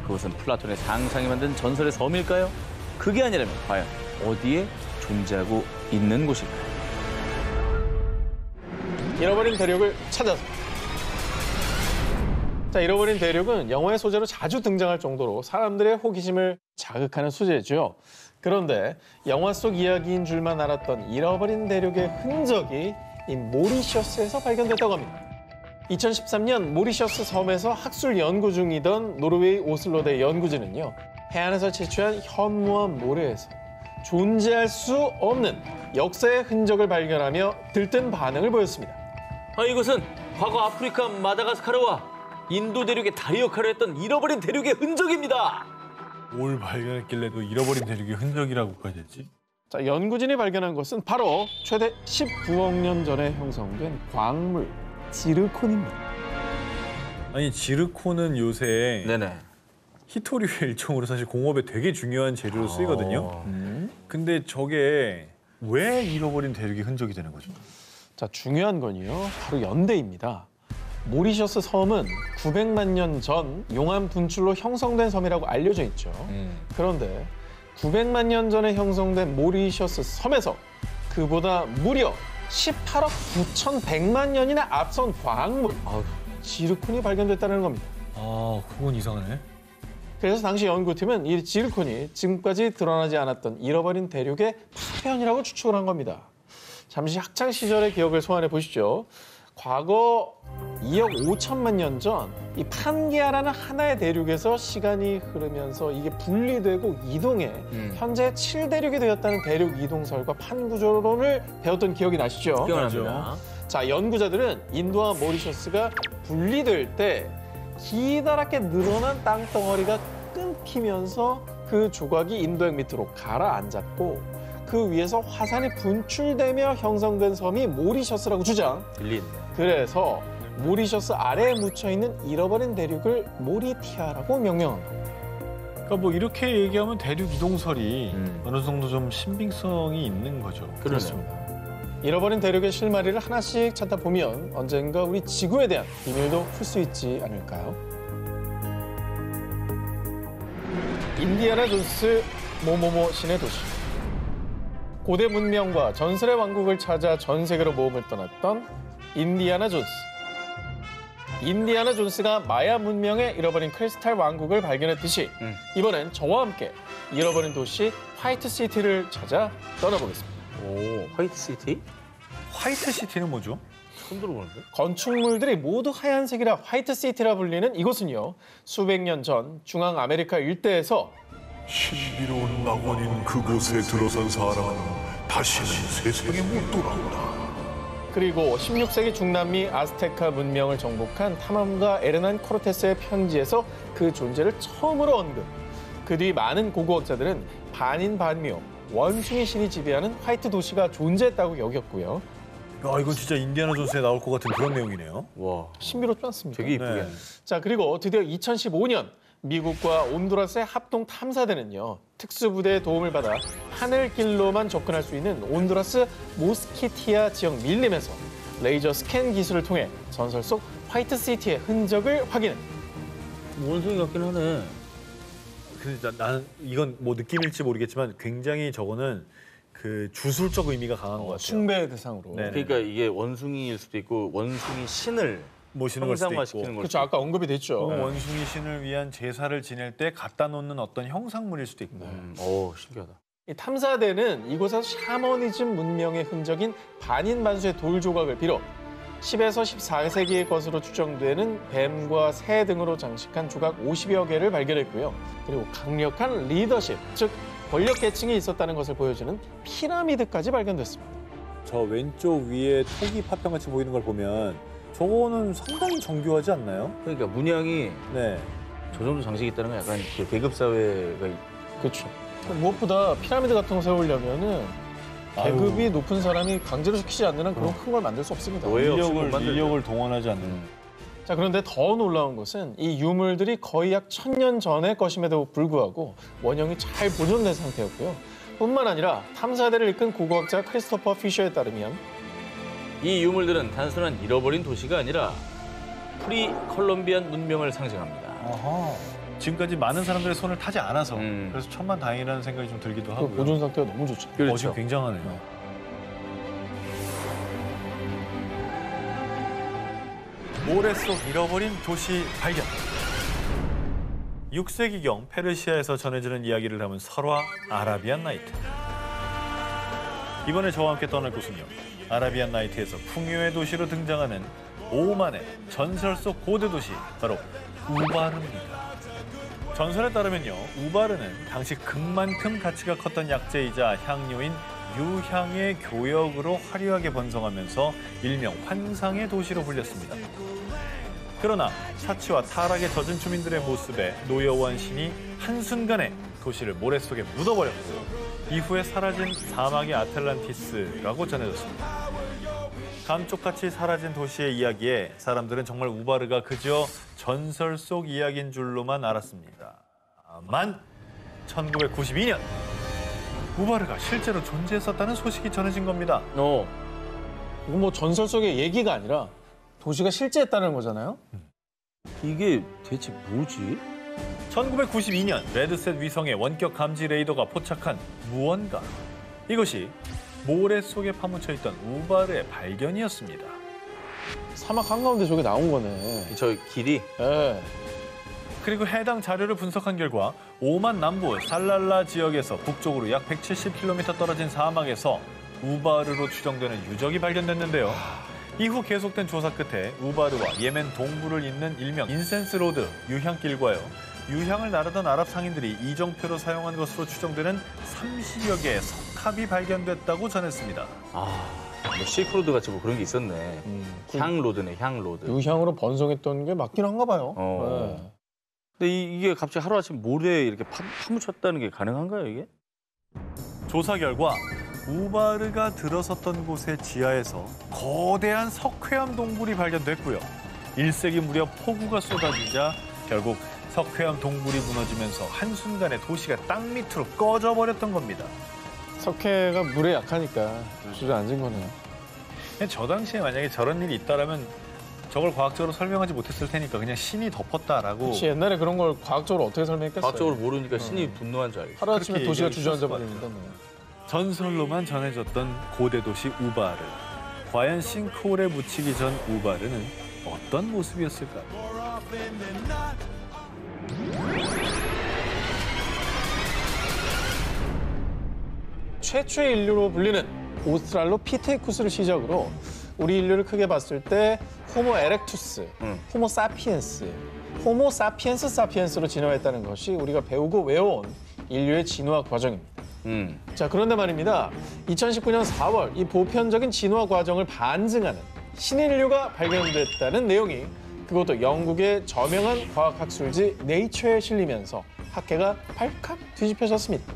그것은 플라톤의 상상이 만든 전설의 섬일까요? 그게 아니라면 과연 어디에 존재하고 있는 곳일까요? 잃어버린 대륙을 찾아서. 자, 잃어버린 대륙은 영화의 소재로 자주 등장할 정도로 사람들의 호기심을 자극하는 소재죠. 그런데 영화 속 이야기인 줄만 알았던 잃어버린 대륙의 흔적이 이 모리셔스에서 발견됐다고 합니다. 2013년 모리셔스 섬에서 학술 연구 중이던 노르웨이 오슬로대 연구진은요, 해안에서 채취한 현무암 모래에서 존재할 수 없는 역사의 흔적을 발견하며 들뜬 반응을 보였습니다. 이것은 과거 아프리카 마다가스카르와 인도 대륙의 다리 역할을 했던 잃어버린 대륙의 흔적입니다. 뭘 발견했길래 또 잃어버린 대륙의 흔적이라고까지 했지? 자, 연구진이 발견한 것은 바로 최대 19억 년 전에 형성된 광물 지르콘입니다. 아니 지르콘은 요새 네네. 히토류의 일종으로 사실 공업에 되게 중요한 재료로 쓰이거든요. 근데 저게 왜 잃어버린 대륙의 흔적이 되는 거죠? 자, 중요한 건요, 바로 연대입니다. 모리셔스 섬은 900만 년 전 용암 분출로 형성된 섬이라고 알려져 있죠. 그런데 900만 년 전에 형성된 모리셔스 섬에서 그보다 무려 18억 9,100만 년이나 앞선 광물, 지르콘이 발견됐다는 겁니다. 아, 그건 이상하네. 그래서 당시 연구팀은 이 지르콘이 지금까지 드러나지 않았던 잃어버린 대륙의 파편이라고 추측을 한 겁니다. 잠시 학창 시절의 기억을 소환해 보시죠. 과거 2억 5천만 년 전 이 판게아라는 하나의 대륙에서 시간이 흐르면서 이게 분리되고 이동해 현재 7대륙이 되었다는 대륙 이동설과 판구조론을 배웠던 기억이 나시죠? 기억납니다. 자, 연구자들은 인도와 모리셔스가 분리될 때 기다랗게 늘어난 땅덩어리가 끊기면서 그 조각이 인도양 밑으로 가라앉았고 그 위에서 화산이 분출되며 형성된 섬이 모리셔스라고 주장. 들리네. 그래서 모리셔스 아래에 묻혀있는 잃어버린 대륙을 모리티아라고 명명한 겁니다. 그러니까 뭐 이렇게 얘기하면 대륙 이동설이 어느 정도 좀 신빙성이 있는 거죠. 그렇습니다. 잃어버린 대륙의 실마리를 하나씩 찾다 보면 언젠가 우리 지구에 대한 비밀도 풀 수 있지 않을까요? 인디아나 존스 모모모 신의 도시. 고대 문명과 전설의 왕국을 찾아 전 세계로 모험을 떠났던 인디아나 존스. 인디아나 존스가 마야 문명의 잃어버린 크리스탈 왕국을 발견했듯이 이번엔 저와 함께 잃어버린 도시 화이트 시티를 찾아 떠나보겠습니다. 오, 화이트 시티? 화이트 시티는 뭐죠? 처음 들어보는데? 건축물들이 모두 하얀색이라 화이트 시티라 불리는 이곳은요. 수백 년 전 중앙 아메리카 일대에서 신비로운 낙원인 그곳에 들어선 사람은 다시는 세상에 못 돌아오다. 그리고 16세기 중남미 아스테카 문명을 정복한 탐험가 에르난 코르테스의 편지에서 그 존재를 처음으로 언급. 그 뒤 많은 고고학자들은 반인반묘, 원숭이 신이 지배하는 화이트 도시가 존재했다고 여겼고요. 야, 이건 진짜 인디아나 존스에 나올 것 같은 그런 내용이네요. 와, 신비롭지 않습니까? 되게 이쁘겠네. 네. 자, 그리고 드디어 2015년 미국과 온두라스의 합동 탐사대는요. 특수부대의 도움을 받아 하늘길로만 접근할 수 있는 온두라스 모스키티아 지역 밀림에서 레이저 스캔 기술을 통해 전설 속 화이트 시티의 흔적을 확인합니다. 원숭이 같긴 하네. 근데 나는 이건 뭐 느낌일지 모르겠지만 굉장히 저거는 그 주술적 의미가 강한 것 같아요. 숭배 대상으로. 네. 그러니까 이게 원숭이일 수도 있고 원숭이 신을 모시는 걸 수도 있고. 형상화시키는 걸 그렇죠. 아까 언급이 됐죠. 원숭이 신을 위한 제사를 지낼 때 갖다 놓는 어떤 형상물일 수도 있고. 오, 신기하다. 이 탐사대는 이곳에서 샤머니즘 문명의 흔적인 반인반수의 돌 조각을 비롯 10에서 14세기의 것으로 추정되는 뱀과 새 등으로 장식한 조각 50여 개를 발견했고요. 그리고 강력한 리더십, 즉 권력 계층이 있었다는 것을 보여주는 피라미드까지 발견됐습니다. 저 왼쪽 위에 토기 파편같이 보이는 걸 보면 저거는 상당히 정교하지 않나요? 그러니까 문양이 네. 저 정도 장식이 있다는 건 약간 그 계급 사회가 그렇죠. 무엇보다 피라미드 같은 거 세우려면은 계급이 높은 사람이 강제로 시키지 않는 한 그런 큰 걸 만들 수 없습니다. 노예 없이 못 만들죠. 인력을 동원하지 않는. 자, 그런데 더 놀라운 것은 이 유물들이 거의 약 1000년 전의 것임에도 불구하고 원형이 잘 보존된 상태였고요. 뿐만 아니라 탐사대를 이끈 고고학자 크리스토퍼 피셔에 따르면 이 유물들은 단순한 잃어버린 도시가 아니라 프리 컬럼비안 문명을 상징합니다. 아하. 지금까지 많은 사람들의 손을 타지 않아서 그래서 천만다행이라는 생각이 좀 들기도 그 하고요. 보존 상태가 너무 좋죠. 그렇죠. 지금 굉장하네요. 모래 속 잃어버린 도시 발견. 6세기경 페르시아에서 전해지는 이야기를 담은 설화 아라비안 나이트. 이번에 저와 함께 떠날 곳은요. 아라비안 나이트에서 풍요의 도시로 등장하는 오만의 전설 속 고대 도시, 바로 우바르입니다. 전설에 따르면요, 우바르는 당시 금만큼 가치가 컸던 약재이자 향료인 유향의 교역으로 화려하게 번성하면서 일명 환상의 도시로 불렸습니다. 그러나 사치와 타락에 젖은 주민들의 모습에 노여워한 신이 한순간에 도시를 모래 속에 묻어버렸고 이후에 사라진 사막의 아틀란티스라고 전해졌습니다. 감쪽같이 사라진 도시의 이야기에 사람들은 정말 우바르가 그저 전설 속 이야기인 줄로만 알았습니다. 만 1992년 우바르가 실제로 존재했었다는 소식이 전해진 겁니다. 이건 뭐 전설 속의 얘기가 아니라 도시가 실제했다는 거잖아요. 이게 대체 뭐지? 1992년 레드셋 위성의 원격 감지 레이더가 포착한 무언가. 이것이 모래 속에 파묻혀 있던 우바르의 발견이었습니다. 사막 한가운데 저게 나온 거네. 저 길이? 네. 그리고 해당 자료를 분석한 결과 오만 남부 살랄라 지역에서 북쪽으로 약 170km 떨어진 사막에서 우바르로 추정되는 유적이 발견됐는데요. 이후 계속된 조사 끝에 우바르와 예멘 동부를 잇는 일명 인센스 로드 유향길과요. 유향을 나르던 아랍 상인들이 이정표로 사용한 것으로 추정되는 30여 개의 석합이 발견됐다고 전했습니다. 뭐 실크로드 같이 뭐 그런 게 있었네. 향로드네, 향로드. 유향으로 번성했던 게 맞긴 한가 봐요. 어. 네. 근데 이게 갑자기 하루아침 모래에 이렇게 파묻혔다는 게 가능한가요, 이게? 조사 결과 우바르가 들어섰던 곳의 지하에서 거대한 석회암 동굴이 발견됐고요. 1세기 무렵 폭우가 쏟아지자 결국 석회암 동굴이 무너지면서 한순간에 도시가 땅 밑으로 꺼져버렸던 겁니다. 석회가 물에 약하니까 주저앉은 거네요. 저 당시에 만약에 저런 일이 있다라면 저걸 과학적으로 설명하지 못했을 테니까 그냥 신이 덮었다라고. 혹시 옛날에 그런 걸 과학적으로 어떻게 설명했겠어요? 과학적으로 모르니까 신이 분노한 줄 알겠어. 하루아침에 그렇게 도시가 얘기할 수 주저앉아 있을 것 버리니까. 전설로만 전해졌던 고대 도시 우바르. 과연 싱크홀에 묻히기 전 우바르는 어떤 모습이었을까요? 최초의 인류로 불리는 오스트랄로피테쿠스를 시작으로 우리 인류를 크게 봤을 때 호모 에렉투스, 호모 사피엔스, 호모 사피엔스 사피엔스로 진화했다는 것이 우리가 배우고 외워온 인류의 진화 과정입니다. 자, 그런데 말입니다. 2019년 4월 이 보편적인 진화 과정을 반증하는 신인류가 발견됐다는 내용이 그것도 영국의 저명한 과학학술지 네이처에 실리면서 학계가 발칵 뒤집혀졌습니다.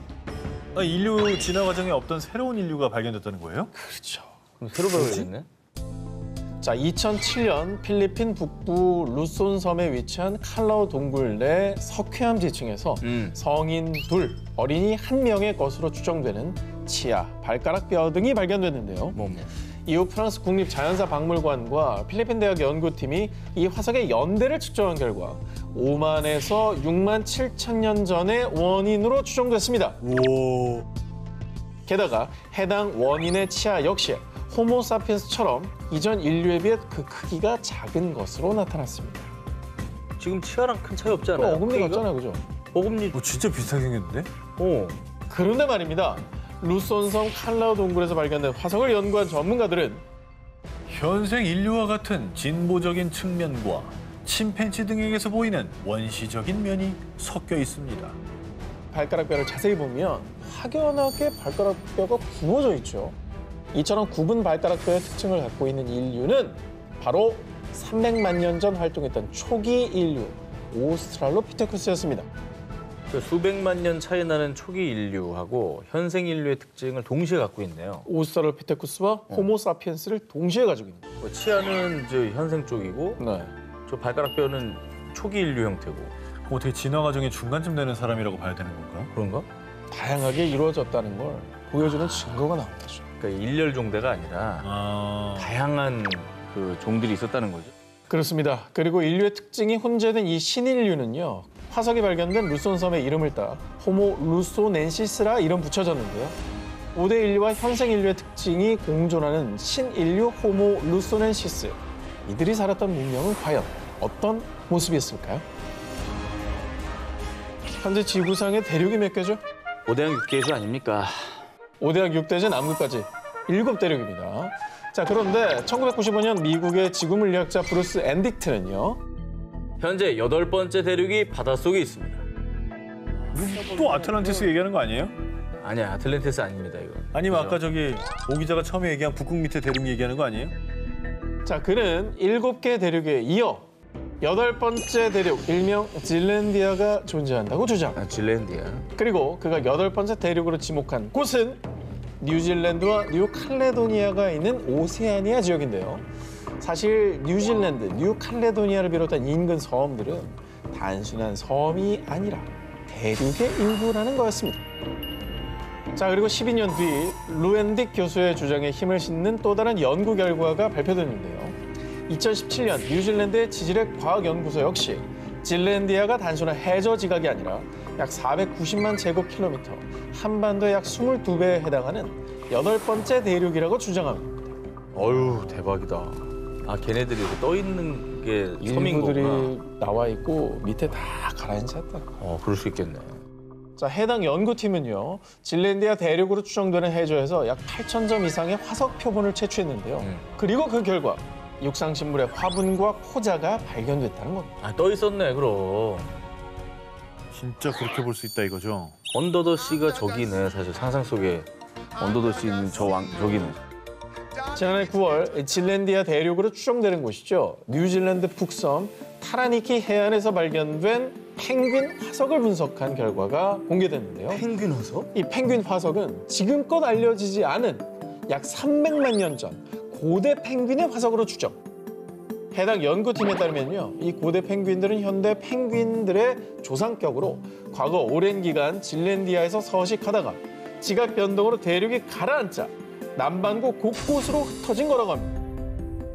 인류 진화 과정에 없던 새로운 인류가 발견됐다는 거예요? 그렇죠. 그럼 새로 배워야겠네. 자, 2007년 필리핀 북부 루손 섬에 위치한 칼라오 동굴 내 석회암 지층에서 성인 둘, 어린이 한 명의 것으로 추정되는 치아, 발가락 뼈 등이 발견됐는데요. 이후 프랑스 국립자연사박물관과 필리핀 대학 연구팀이 이 화석의 연대를 측정한 결과 5만에서 6만 7천 년 전의 원인으로 추정됐습니다. 오. 게다가 해당 원인의 치아 역시 호모사피엔스처럼 이전 인류에 비해 그 크기가 작은 것으로 나타났습니다. 지금 치아랑 큰 차이 없지 않아요? 어금니 같잖아요, 그죠? 어금니. 진짜 비슷하게 생겼는데? 그런데 말입니다. 루손섬 칼라오 동굴에서 발견된 화석을 연구한 전문가들은 현생 인류와 같은 진보적인 측면과 침팬지 등에게서 보이는 원시적인 면이 섞여 있습니다. 발가락뼈를 자세히 보면 확연하게 발가락뼈가 굽어져 있죠. 이처럼 굽은 발가락뼈의 특징을 갖고 있는 인류는 바로 300만 년 전 활동했던 초기 인류 오스트랄로피테쿠스였습니다. 수백만 년 차이 나는 초기 인류하고 현생 인류의 특징을 동시에 갖고 있네요. 오스트랄로피테쿠스와 호모사피엔스를 동시에 가지고 있는 거예요. 치아는 이제 현생 쪽이고 네. 저 발가락뼈는 초기 인류 형태고. 어떻게 진화 과정의 중간쯤 되는 사람이라고 봐야 되는 건가? 그런가? 다양하게 이루어졌다는 걸 보여주는 증거가 나온 거죠. 그러니까 일렬 종대가 아니라 다양한 그 종들이 있었다는 거죠. 그렇습니다. 그리고 인류의 특징이 혼재된 이 신인류는요. 화석이 발견된 루손섬의 이름을 따 호모 루소넨시스라 이름 붙여졌는데요. 5대 인류와 현생 인류의 특징이 공존하는 신인류 호모 루소넨시스. 이들이 살았던 문명은 과연 어떤 모습이었을까요? 현재 지구상의 대륙이 몇 개죠? 5대양 6개주 아닙니까? 5대양 6대제 남극까지 7대륙입니다. 자, 그런데 1995년 미국의 지구물리학자 브루스 앤딕트는요. 현재 8번째 대륙이 바닷속에 있습니다. 또 아틀란티스 얘기하는 거 아니에요? 아니야, 아틀란티스 아닙니다, 이거. 아니면 그죠? 아까 저기 오 기자가 처음에 얘기한 북극 밑에 대륙 얘기하는 거 아니에요? 자, 그는 7개 대륙에 이어 8번째 대륙, 일명 질랜디아가 존재한다고 주장. 질랜디아. 그리고 그가 8번째 대륙으로 지목한 곳은 뉴질랜드와 뉴칼레도니아가 있는 오세아니아 지역인데요. 사실 뉴질랜드, 뉴칼레도니아를 비롯한 인근 섬들은 단순한 섬이 아니라 대륙의 일부라는 거였습니다. 자, 그리고 12년 뒤 루엔딕 교수의 주장에 힘을 싣는 또 다른 연구 결과가 발표됐는데요. 2017년 뉴질랜드의 지질학 과학연구소 역시 질랜디아가 단순한 해저 지각이 아니라 약 490만 제곱킬로미터, 한반도의 약 22배에 해당하는 8번째 대륙이라고 주장합니다. 어휴, 대박이다. 아, 걔네들이 이렇게 떠 있는 게 섬인 거구나. 일부들이 나와 있고 밑에 다 가라앉았다. 그럴 수 있겠네. 자, 해당 연구팀은요. 질랜디아 대륙으로 추정되는 해저에서 약 8,000점 이상의 화석 표본을 채취했는데요. 그리고 그 결과 육상신물의 화분과 포자가 발견됐다는 겁니다. 아, 떠 있었네, 그럼. 진짜 그렇게 볼 수 있다 이거죠? 언더더 씨가 저기네, 사실 상상 속에. 언더더 씨는 저기네. 지난해 9월 질랜디아 대륙으로 추정되는 곳이죠. 뉴질랜드 북섬 타라니키 해안에서 발견된 펭귄 화석을 분석한 결과가 공개됐는데요. 펭귄 화석? 이 펭귄 화석은 지금껏 알려지지 않은 약 300만 년 전 고대 펭귄의 화석으로 추정. 해당 연구팀에 따르면요, 이 고대 펭귄들은 현대 펭귄들의 조상격으로 과거 오랜 기간 진랜디아에서 서식하다가 지각 변동으로 대륙이 가라앉자 남반구 곳곳으로 흩어진 거라고 합니다.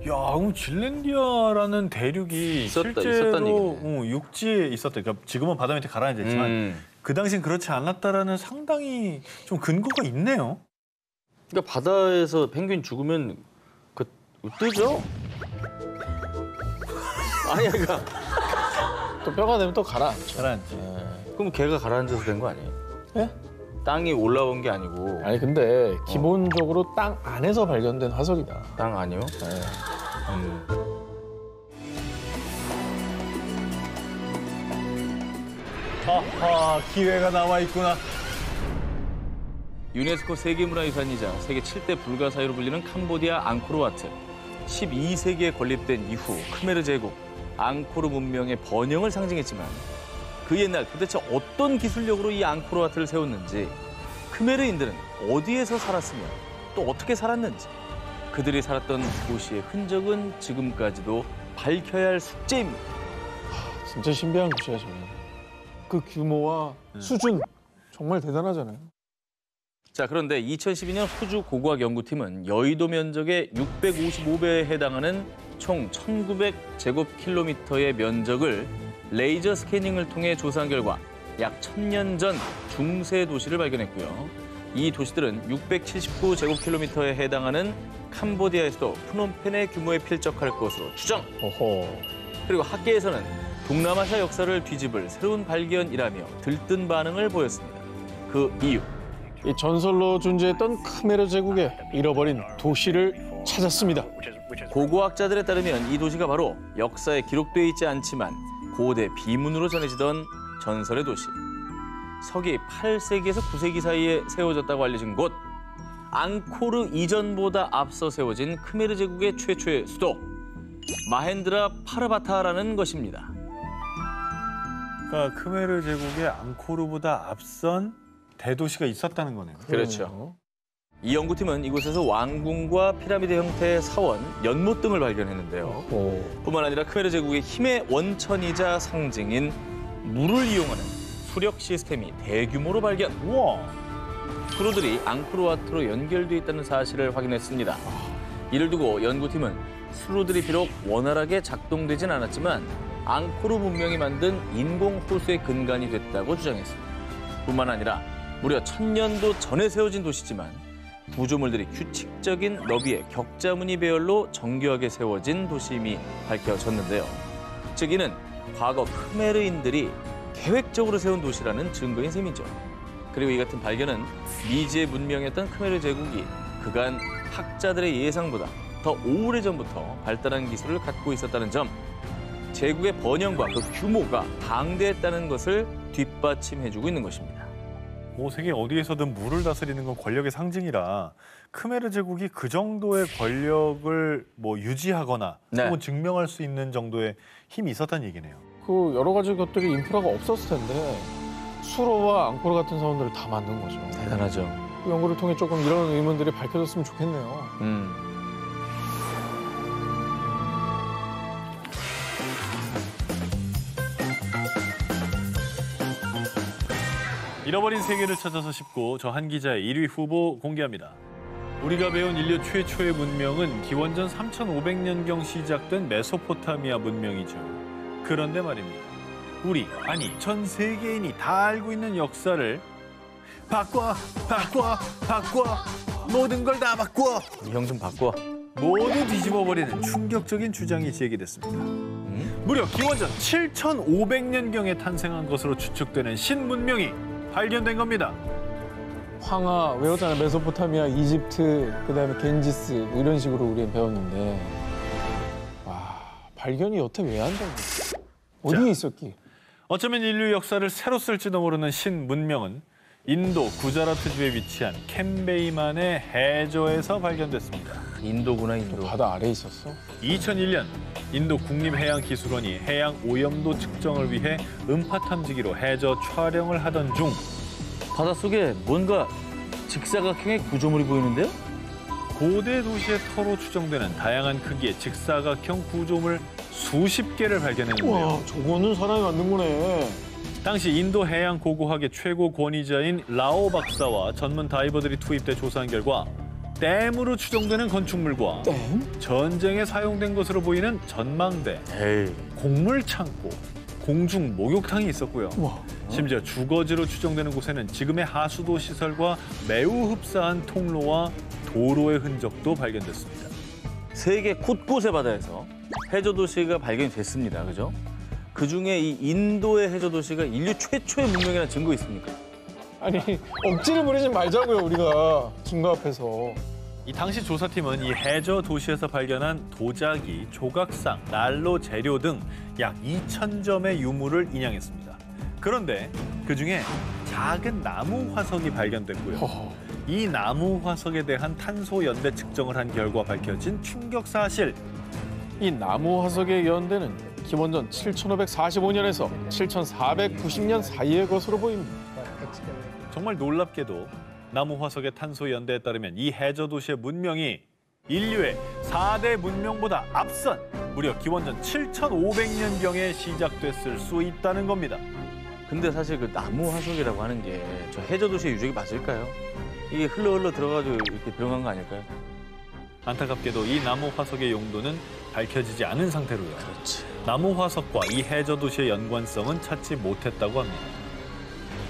야, 그럼 진랜디아라는 대륙이 있었다는 실제로 얘기네. 육지에 있었다. 그러니까 지금은 바다 밑에 가라앉아 있지만 그 당시엔 그렇지 않았다라는 상당히 좀 근거가 있네요. 그러니까 바다에서 펭귄 죽으면 그 뜨죠? 아니 그러니까 또 뼈가 되면 또 가라앉죠. 가라앉지. 그럼 걔가 가라앉아서 된 거 아니에요? 예? 땅이 올라온 게 아니고 아니 근데 기본적으로 땅 안에서 발견된 화석이다. 땅 아니요? 아하, 기회가 남아 있구나. 유네스코 세계문화유산이자 세계 7대 불가사의로 불리는 캄보디아 앙코르와트. 12세기에 건립된 이후 크메르 제국, 앙코르 문명의 번영을 상징했지만 그 옛날 도대체 어떤 기술력으로 이 앙코르와트를 세웠는지, 크메르인들은 어디에서 살았으며 또 어떻게 살았는지, 그들이 살았던 도시의 흔적은 지금까지도 밝혀야 할 숙제입니다. 진짜 신비한 곳이야 저는. 그 규모와 수준 정말 대단하잖아요. 자, 그런데 2012년 호주 고고학 연구팀은 여의도 면적의 655배에 해당하는 총 1900제곱킬로미터의 면적을 레이저 스캐닝을 통해 조사한 결과 약 1000년 전 중세 도시를 발견했고요. 이 도시들은 679제곱킬로미터에 해당하는 캄보디아에서도 프놈펜의 규모에 필적할 것으로 추정. 어허. 그리고 학계에서는 동남아시아 역사를 뒤집을 새로운 발견이라며 들뜬 반응을 보였습니다. 그 이유. 이 전설로 존재했던 크메르 제국의 잃어버린 도시를 찾았습니다. 고고학자들에 따르면 이 도시가 바로 역사에 기록돼 있지 않지만 고대 비문으로 전해지던 전설의 도시. 서기 8세기에서 9세기 사이에 세워졌다고 알려진 곳. 앙코르 이전보다 앞서 세워진 크메르 제국의 최초의 수도. 마헨드라 파르바타라는 것입니다. 그러니까 크메르 제국의 앙코르보다 앞선 대도시가 있었다는 거네요. 그렇죠. 이 연구팀은 이곳에서 왕궁과 피라미드 형태의 사원, 연못 등을 발견했는데요. 뿐만 아니라 크메르 제국의 힘의 원천이자 상징인 물을 이용하는 수력 시스템이 대규모로 발견. 우와. 수로들이 앙코르와트로 연결돼 있다는 사실을 확인했습니다. 이를 두고 연구팀은 수로들이 비록 원활하게 작동되진 않았지만 앙코르 문명이 만든 인공 호수의 근간이 됐다고 주장했습니다. 뿐만 아니라 무려 1000년도 전에 세워진 도시지만 구조물들이 규칙적인 너비의 격자무늬 배열로 정교하게 세워진 도시임이 밝혀졌는데요. 즉 이는 과거 크메르인들이 계획적으로 세운 도시라는 증거인 셈이죠. 그리고 이 같은 발견은 미지의 문명이었던 크메르 제국이 그간 학자들의 예상보다 더 오래전부터 발달한 기술을 갖고 있었다는 점, 제국의 번영과 그 규모가 방대했다는 것을 뒷받침해주고 있는 것입니다. 세계 어디에서든 물을 다스리는 건 권력의 상징이라 크메르 제국이 그 정도의 권력을 유지하거나 혹은 증명할 수 있는 정도의 힘이 있었다는 얘기네요. 그 여러 가지 것들이 인프라가 없었을 텐데 수로와 앙코르 같은 사원들을 다 만든 거죠. 대단하죠. 그 연구를 통해 조금 이런 의문들이 밝혀졌으면 좋겠네요. 잃어버린 세계를 찾아서 싶고 저 한 기자의 1위 후보 공개합니다. 우리가 배운 인류 최초의 문명은 기원전 3500년경 시작된 메소포타미아 문명이죠. 그런데 말입니다. 전 세계인이 다 알고 있는 역사를 바꿔! 모든 걸 다 바꿔! 이 형 좀 바꿔. 모두 뒤집어버리는 충격적인 주장이 제기됐습니다. 무려 기원전 7500년경에 탄생한 것으로 추측되는 신문명이 발견된 겁니다. 황하 외웠잖아요. 메소포타미아, 이집트, 그다음에 겐지스 이런 식으로 우리는 배웠는데 와, 발견이 여태 왜 안 된 거야? 어디에 있었기? 어쩌면 인류 역사를 새로 쓸지도 모르는 신문명은 인도 구자라트주에 위치한 캔베이만의 해저에서 발견됐습니다. 인도구나, 인도. 바다 아래에 있었어? 2001년 인도 국립해양기술원이 해양 오염도 측정을 위해 음파 탐지기로 해저 촬영을 하던 중 바닷속에 뭔가 직사각형의 구조물이 보이는데요? 고대 도시의 터로 추정되는 다양한 크기의 직사각형 구조물 수십 개를 발견했는데요. 와, 저거는 사람이 만든 거네. 당시 인도 해양 고고학의 최고 권위자인 라오 박사와 전문 다이버들이 투입돼 조사한 결과 댐으로 추정되는 건축물과 전쟁에 사용된 것으로 보이는 전망대, 곡물 창고, 공중 목욕탕이 있었고요. 심지어 주거지로 추정되는 곳에는 지금의 하수도 시설과 매우 흡사한 통로와 도로의 흔적도 발견됐습니다. 세계 곳곳의 바다에서 해저 도시가 발견이 됐습니다. 그죠? 그중에 이 인도의 해저 도시가 인류 최초의 문명이라는 증거 있습니까? 아니, 억지를 부리지 말자고요, 우리가. 증거 앞에서. 이 당시 조사팀은 이 해저 도시에서 발견한 도자기, 조각상, 난로 재료 등 약 2,000점의 유물을 인양했습니다. 그런데 그중에 작은 나무 화석이 발견됐고요. 이 나무 화석에 대한 탄소 연대 측정을 한 결과 밝혀진 충격 사실. 이 나무 화석의 연대는 기원전 7,545년에서 7,490년 사이의 것으로 보입니다. 정말 놀랍게도 나무 화석의 탄소 연대에 따르면 이 해저 도시의 문명이 인류의 4대 문명보다 앞선 무려 기원전 7,500년경에 시작됐을 수 있다는 겁니다. 근데 사실 그 나무 화석이라고 하는 게 저 해저 도시의 유적이 맞을까요? 이게 흘러 들어가지고 이렇게 병한 거 아닐까요? 안타깝게도 이 나무 화석의 용도는 밝혀지지 않은 상태로요. 나무 화석과 이 해저 도시의 연관성은 찾지 못했다고 합니다.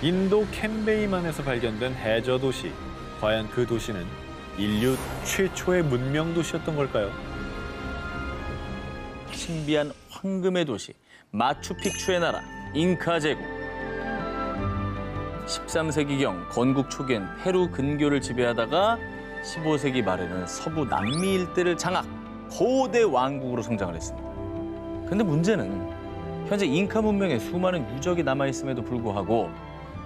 인도 캔베이만에서 발견된 해저 도시. 과연 그 도시는 인류 최초의 문명 도시였던 걸까요? 신비한 황금의 도시, 마추픽추의 나라, 잉카 제국. 13세기경 건국 초기엔 페루 근교를 지배하다가 15세기 말에는 서부 남미 일대를 장악, 거대 왕국으로 성장을 했습니다. 근데 문제는 현재 잉카 문명에 수많은 유적이 남아있음에도 불구하고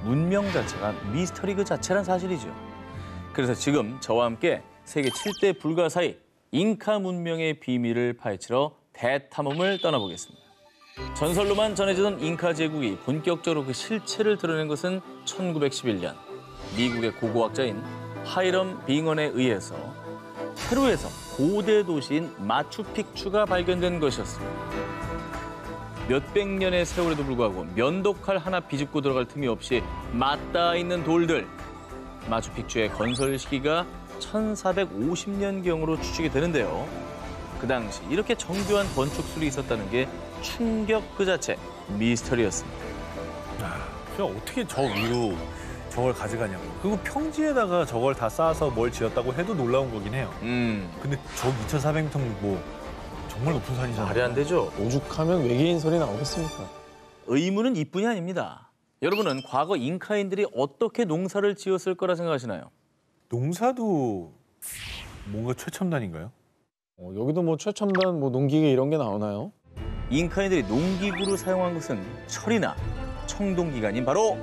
문명 자체가 미스터리 그 자체란 사실이죠. 그래서 지금 저와 함께 세계 7대 불가사의 잉카 문명의 비밀을 파헤치러 대탐험을 떠나보겠습니다. 전설로만 전해지던 잉카 제국이 본격적으로 그 실체를 드러낸 것은 1911년 미국의 고고학자인 하이럼 빙언에 의해서 페루에서 고대 도시인 마추픽추가 발견된 것이었습니다. 몇백 년의 세월에도 불구하고 면도칼 하나 비집고 들어갈 틈이 없이 맞닿아 있는 돌들. 마추픽추의 건설 시기가 1450년경으로 추측이 되는데요. 그 당시 이렇게 정교한 건축술이 있었다는 게 충격 그 자체, 미스터리였습니다. 어떻게 저 위로 저걸 가져가냐고. 그리고 평지에다가 저걸 다 쌓아서 뭘 지었다고 해도 놀라운 거긴 해요. 근데 저 2,400m 뭐 정말 높은 산이잖아요. 말이 안 되죠. 오죽하면 외계인 소리 나오겠습니까? 의문은 이뿐이 아닙니다. 여러분은 과거 잉카인들이 어떻게 농사를 지었을 거라 생각하시나요? 농사도 뭔가 최첨단인가요? 여기도 뭐 최첨단 뭐 농기계 이런 게 나오나요? 잉카인들이 농기구로 사용한 것은 철이나 청동기가 아닌 바로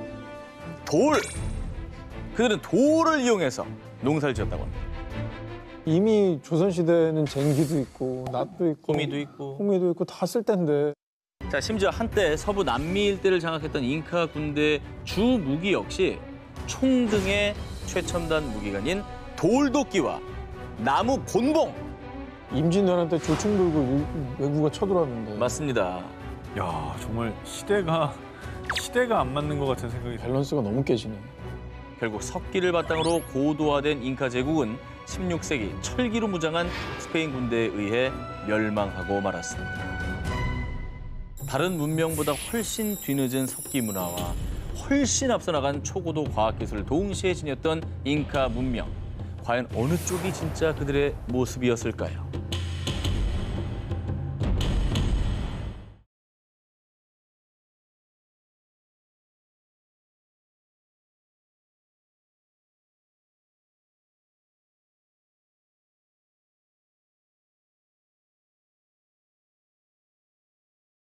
돌! 그들은 돌을 이용해서 농사를 지었다고 합니다. 이미 조선시대에는 쟁기도 있고 낫도 있고 호미도 있고 다 쓸 텐데. 자, 심지어 한때 서부 남미 일대를 장악했던 잉카 군대의 주 무기 역시 총 등의 최첨단 무기가 아닌 돌도끼와 나무 곤봉! 임진왜란 때 조총 들고 외구가 쳐들어왔는데. 맞습니다. 야, 정말 시대가 안 맞는 것 같은 생각이 들어요. 밸런스가 너무 깨지네. 결국 석기를 바탕으로 고도화된 잉카 제국은 16세기 철기로 무장한 스페인 군대에 의해 멸망하고 말았습니다. 다른 문명보다 훨씬 뒤늦은 석기 문화와 훨씬 앞서 나간 초고도 과학기술을 동시에 지녔던 잉카 문명. 과연 어느 쪽이 진짜 그들의 모습이었을까요?